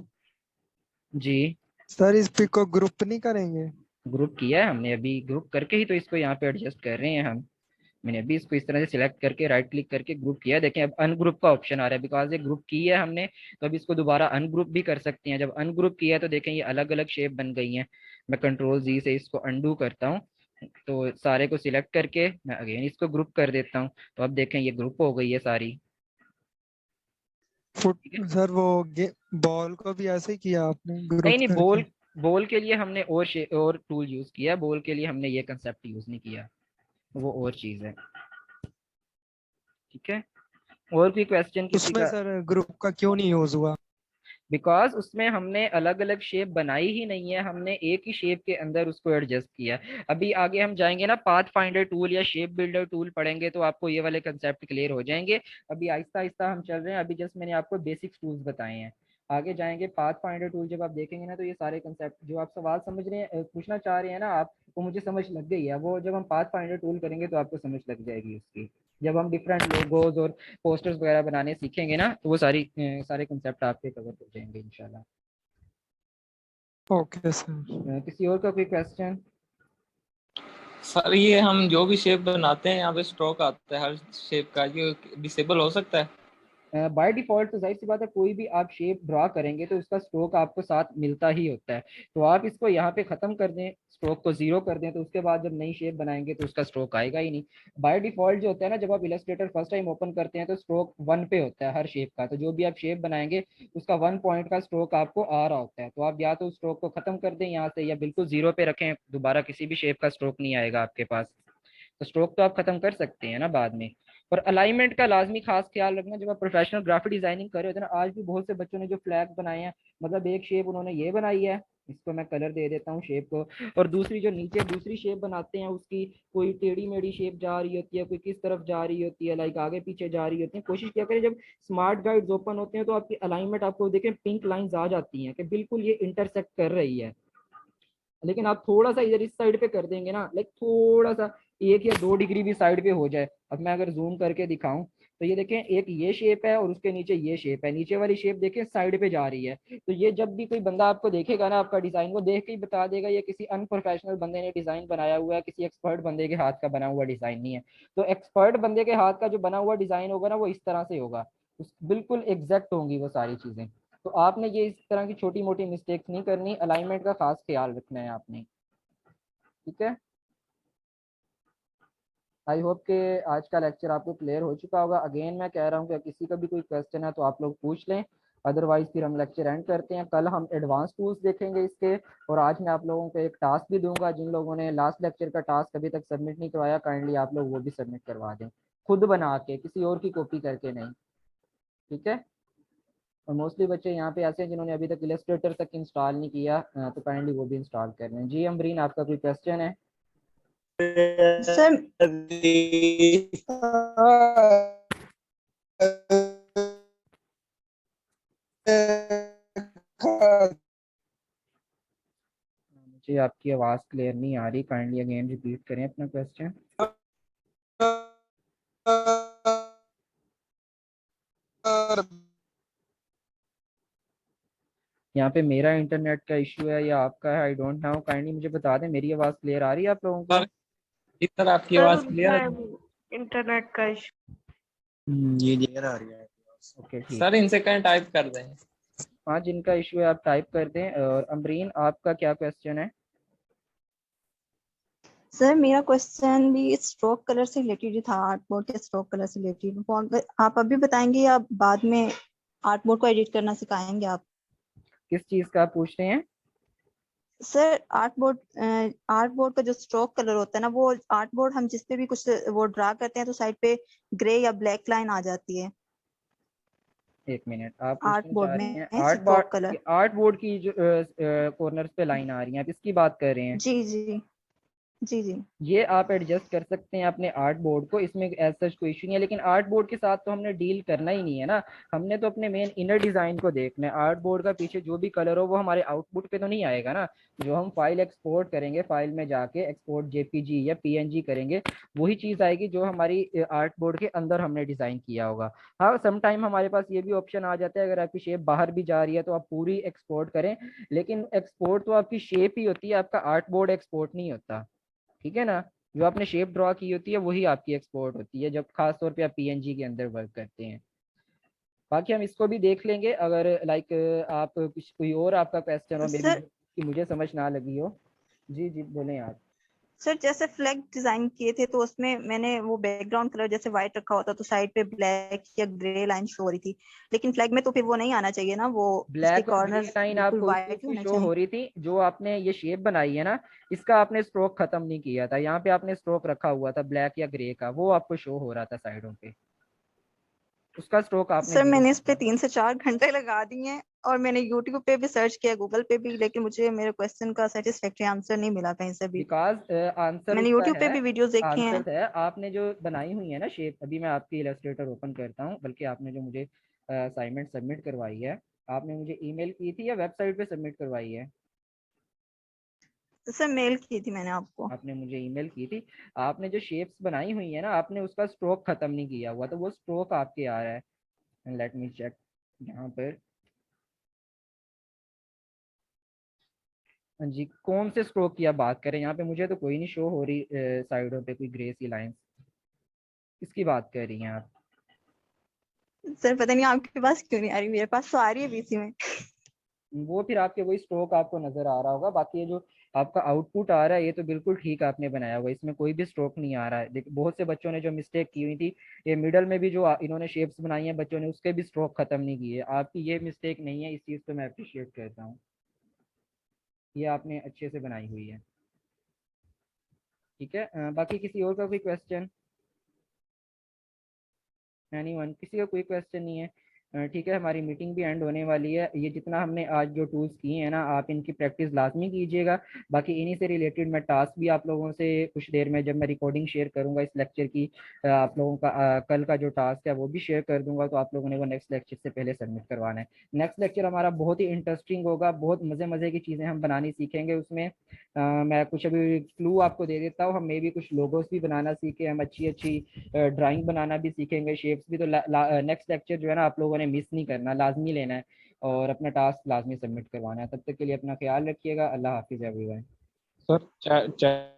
जी सर इस पिक को ग्रुप नहीं करेंगे? ग्रुप किया है हमने, अभी ग्रुप करके ही तो इसको यहाँ पे एडजस्ट कर रहे हैं हम। मैंने अभी इसको इस तरह से सिलेक्ट करके राइट क्लिक करके ग्रुप किया। देखें अब अनग्रुप का ऑप्शन आ रहा है, बिकॉज ये ग्रुप की है हमने, तो अब इसको दोबारा अनग्रुप भी कर सकते हैं। जब अनग्रुप किया है तो देखें ये अलग अलग शेप बन गई हैं। मैं कंट्रोल जी से इसको अनडू करता हूँ, तो सारे को सिलेक्ट करके मैं अगेन इसको ग्रुप कर देता हूँ, तो अब देखें ये ग्रुप हो गई है सारी। फुट ठीक है? सर वो बॉल को भी ऐसे ही किया आपने ग्रुप नहीं नहीं, करके? बॉल के लिए हमने और टूल यूज किया, बॉल के लिए हमने ये कंसेप्ट यूज नहीं किया, वो और चीज है। ठीक है, और कोई क्वेश्चन किसी उसमें का? सर ग्रुप का क्यों नहीं यूज हुआ? बिकॉज उसमें हमने अलग अलग शेप बनाई ही नहीं है, हमने एक ही शेप के अंदर उसको एडजस्ट किया है। अभी आगे हम जाएंगे ना, पाथ फाइंडर टूल या शेप बिल्डर टूल पढ़ेंगे तो आपको ये वाले कंसेप्ट क्लियर हो जाएंगे। अभी आहिस्ता आहिस्ता हम चल रहे हैं, अभी जस्ट मैंने आपको बेसिक्स टूल्स बताए हैं। आगे जाएंगे पाथ फाइंडर टूल, जब आप देखेंगे ना तो ये सारे कंसेप्ट जो आप सवाल समझ रहे हैं, पूछना चाह रहे हैं ना आप, वो मुझे समझ लग गई है। वो जब हम पाथ फाइंडर टूल करेंगे तो आपको समझ लग जाएगी उसकी। जब हम डिफरेंट लोगोज और पोस्टर्स वगैरह बनाने सीखेंगे ना, तो वो सारे कंसेप्ट आपके कवर हो जाएंगे इंशाल्लाह। Okay sir. किसी और का कोई क्वेश्चन? सर ये हम जो भी शेप बनाते हैं यहाँ पे स्ट्रोक आता है हर शेप का, ये डिसेबल हो सकता है? बाय डिफॉल्ट तो जाहिर सी बात है, कोई भी आप शेप ड्रा करेंगे तो उसका स्ट्रोक आपको साथ मिलता ही होता है। तो आप इसको यहाँ पे खत्म कर दें, स्ट्रोक को जीरो कर दें, तो उसके बाद जब नई शेप बनाएंगे तो उसका स्ट्रोक आएगा ही नहीं। बाय डिफॉल्ट जो होता है ना, जब आप इलस्ट्रेटर फर्स्ट टाइम ओपन करते हैं तो स्ट्रोक 1 पे होता है हर शेप का। तो जो भी आप शेप बनाएंगे उसका 1 पॉइंट का स्ट्रोक आपको आ रहा होता है। तो आप या तो स्ट्रोक को खत्म कर दें यहाँ से, या बिल्कुल जीरो पे रखें, दोबारा किसी भी शेप का स्ट्रोक नहीं आएगा आपके पास। तो स्ट्रोक तो आप खत्म कर सकते हैं ना बाद में। और अलाइनमेंट का लाजमी खास ख्याल रखना जब आप प्रोफेशनल ग्राफिक डिजाइनिंग कर रहे होते हैं ना। आज भी बहुत से बच्चों ने जो फ्लैग बनाए हैं, मतलब एक शेप उन्होंने ये बनाई है, इसको मैं कलर दे देता हूँ शेप को, और दूसरी जो नीचे दूसरी शेप बनाते हैं उसकी कोई टेढ़ी मेढ़ी शेप जा रही होती है, कोई किस तरफ जा रही होती है, लाइक आगे पीछे जा रही होती है। कोशिश किया करें जब स्मार्ट गाइड्स ओपन होते हैं तो आपकी अलाइनमेंट आपको देखें पिंक लाइंस आ जाती हैं कि बिल्कुल ये इंटरसेक्ट कर रही है। लेकिन आप थोड़ा सा इधर इस साइड पे कर देंगे ना, लाइक थोड़ा सा 1 या 2 डिग्री भी साइड पे हो जाए। अब मैं अगर जूम करके दिखाऊं तो ये देखें, एक ये शेप है और उसके नीचे ये शेप है, नीचे वाली शेप देखें साइड पे जा रही है। तो ये जब भी कोई बंदा आपको देखेगा ना, आपका डिजाइन वो देख के ही बता देगा ये किसी अनप्रोफेशनल बंदे ने डिजाइन बनाया हुआ है, किसी एक्सपर्ट बंदे के हाथ का बना हुआ डिजाइन नहीं है। तो एक्सपर्ट बंदे के हाथ का जो बना हुआ डिजाइन होगा ना, वो इस तरह से होगा, बिल्कुल एग्जैक्ट होंगी वो सारी चीजें। तो आपने ये इस तरह की छोटी मोटी मिस्टेक्स नहीं करनी, अलाइनमेंट का खास ख्याल रखना है आपने। ठीक है, आई होप कि आज का लेक्चर आपको क्लियर हो चुका होगा। अगेन मैं कह रहा हूँ कि किसी का भी कोई क्वेश्चन है तो आप लोग पूछ लें, अदरवाइज फिर हम लेक्चर एंड करते हैं। कल हम एडवांस टूल्स देखेंगे इसके, और आज मैं आप लोगों को एक टास्क भी दूंगा। जिन लोगों ने लास्ट लेक्चर का टास्क अभी तक सबमिट नहीं करवाया, काइंडली आप लोग वो भी सबमिट करवा दें, खुद बना के, किसी और की कॉपी करके नहीं। ठीक है, और मोस्टली बच्चे यहाँ पे ऐसे हैं जिन्होंने अभी तक इलस्ट्रेटर तक इंस्टॉल नहीं किया, तो काइंडली वो भी इंस्टॉल कर लें। जी अमरीन, आपका कोई क्वेश्चन है? सर मुझे आपकी आवाज़ क्लियर नहीं आ रही, काइंडली अगेन रिपीट करें अपना क्वेश्चन। यहाँ पे मेरा इंटरनेट का इशू है या आपका है, आई डोंट नो, काइंडली मुझे बता दें। मेरी आवाज़ क्लियर आ रही है आप लोगों को? सर इधर आपकी सर आवाज उनका क्लियर है है? वो इंटरनेट का इशू। ये क्लियर आ रही है। ओके ठीक। सर इनसे कहीं टाइप कर दें। हाँ, जिनका इशू है आप टाइप कर दें। और अमरीन, आपका क्या क्वेश्चन है? सर मेरा क्वेश्चन भी स्ट्रोक कलर से रिलेटेड ही था, आर्ट बोर्ड के स्ट्रोक कलर से रिलेटेड। आप अभी बताएंगे या बाद में आर्ट बोर्ड को एडिट करना सिखाएंगे आप? किस चीज़ का आप पूछ रहे हैं? सर आर्ट बोर्ड का जो स्ट्रोक कलर होता है ना, वो आर्ट बोर्ड हम जिस पे भी कुछ वो ड्रा करते हैं तो साइड पे ग्रे या ब्लैक लाइन आ जाती है एक मिनट, आप आर्ट पूछना चाह बोर्ड रही हैं में स्ट्रोक कलर। आर्ट बोर्ड की जो कॉर्नर्स पे लाइन आ रही है, आप इसकी बात कर रहे हैं? जी जी जी जी। ये आप एडजस्ट कर सकते हैं अपने आर्ट बोर्ड को, इसमें एज सच कोई इशू नहीं है। लेकिन आर्ट बोर्ड के साथ तो हमने डील करना ही नहीं है ना, हमने तो अपने मेन इनर डिजाइन को देखना है। आर्ट बोर्ड का पीछे जो भी कलर हो वो हमारे आउटपुट पे तो नहीं आएगा ना। जो हम फाइल एक्सपोर्ट करेंगे, फाइल में जाके एक्सपोर्ट जेपीजी या पीएनजी करेंगे, वही चीज आएगी जो हमारी आर्ट बोर्ड के अंदर हमने डिजाइन किया होगा। हाँ, समटाइम हमारे पास ये भी ऑप्शन आ जाता है, अगर आपकी शेप बाहर भी जा रही है तो आप पूरी एक्सपोर्ट करें, लेकिन एक्सपोर्ट तो आपकी शेप ही होती है, आपका आर्ट बोर्ड एक्सपोर्ट नहीं होता। ठीक है ना? जो आपने शेप ड्रॉ की होती है वही आपकी एक्सपोर्ट होती है, जब खास तौर पे आप पीएनजी के अंदर वर्क करते हैं। बाकी हम इसको भी देख लेंगे, अगर लाइक आप कुछ कोई और आपका क्वेश्चन हो, मे बी सर कि मुझे समझ ना लगी हो। जी जी बोलें आप। सर जैसे फ्लैग डिजाइन किए थे तो उसमें मैंने वो बैकग्राउंड कलर जैसे व्हाइट रखा होता तो साइड पे ब्लैक या ग्रे लाइन शो हो रही थी, लेकिन फ्लैग में तो फिर वो नहीं आना चाहिए ना, वो उसके ब्लैक और ग्रे कॉर्नर्स लाइन बिल्कुल आपको इस चीज व्हाइट ही की होने शो चाहिए। हो रही थी, जो आपने ये शेप बनाई है ना, इसका आपने स्ट्रोक खत्म नहीं किया था, यहाँ पे आपने स्ट्रोक रखा हुआ था ब्लैक या ग्रे का, वो आपको शो हो रहा था साइडों पे, उसका स्ट्रोक आपने सर जीरो मैंने इस पे किया। 3 से 4 घंटे लगा दिए हैं और मैंने यूट्यूब पे भी सर्च किया, गूगल पे भी, लेकिन मुझे मेरे क्वेश्चन का सेटिस्फैक्टरी आंसर नहीं मिला कहीं से भी। बिकॉज आंसर मैंने उसका यूट्यूब पे है, भी वीडियोस देखे हैं। आंसर है आपने जो बनाई हुई है ना शेप, अभी मैं आपकी इलस्ट्रेटर ओपन करता हूँ, बल्कि आपने जो मुझे असाइनमेंट सबमिट करवाई है, आपने मुझे ईमेल की थी या वेबसाइट पे सबमिट करवाई है? सर मेल की थी मैंने आपको। आपने मुझे ईमेल की थी। आपने जो शेप्स बनाई हुई है ना, आपने उसका स्ट्रोक खत्म नहीं किया हुआ, तो वो स्ट्रोक आपके आ रहा है। लेट मी चेक यहाँ पर। हाँ जी, कौन से स्ट्रोक की आप बात करें? यहाँ पे मुझे तो कोई नहीं शो हो रही साइडों पे कोई ग्रे सी लाइन, किसकी बात कर रही हैं आप? सर पता नहीं आपके पास क्यों नहीं आ रही, मेरे पास तो आ रही है बीसी में। वो फिर आपके वही स्ट्रोक आपको नजर आ रहा होगा, बाकी ये जो आपका आउटपुट आ रहा है ये तो बिल्कुल ठीक आपने बनाया हुआ है, इसमें कोई भी स्ट्रोक नहीं आ रहा है। देखिए बहुत से बच्चों ने जो मिस्टेक की हुई थी, ये मिडल में भी जो इन्होंने शेप्स बनाई हैं बच्चों ने, उसके भी स्ट्रोक खत्म नहीं किए। आपकी ये मिस्टेक नहीं है, इस चीज़ को मैं अप्रिशिएट करता हूँ, ये आपने अच्छे से बनाई हुई है। ठीक है, बाकी किसी और का कोई क्वेश्चन? एनीवन, किसी का कोई क्वेश्चन नहीं है? ठीक है, हमारी मीटिंग भी एंड होने वाली है। ये जितना हमने आज जो टूल्स किए हैं ना, आप इनकी प्रैक्टिस लाजमी कीजिएगा। बाकी इन्हीं से रिलेटेड मैं टास्क भी आप लोगों से कुछ देर में, जब मैं रिकॉर्डिंग शेयर करूंगा इस लेक्चर की, आप लोगों का कल का जो टास्क है वो भी शेयर कर दूंगा, तो आप लोगों ने वो नेक्स्ट लेक्चर से पहले सबमिट करवाना है। नेक्स्ट लेक्चर हमारा बहुत ही इंटरेस्टिंग होगा, बहुत मज़े मज़े की चीज़ें हम बनानी सीखेंगे उसमें। मैं कुछ अभी क्लू आपको दे देता हूँ, हम मे भी कुछ लोगोस भी बनाना सीखे, हम अच्छी अच्छी ड्राइंग बनाना भी सीखेंगे, शेप्स भी। तो नेक्स्ट लेक्चर जो है ना, आप लोगों ने मिस नहीं करना, लाजमी लेना है और अपना टास्क लाजमी सबमिट करवाना है। तब तक के लिए अपना ख्याल रखिएगा। अल्लाह हाफिज़ एवरीवन। सर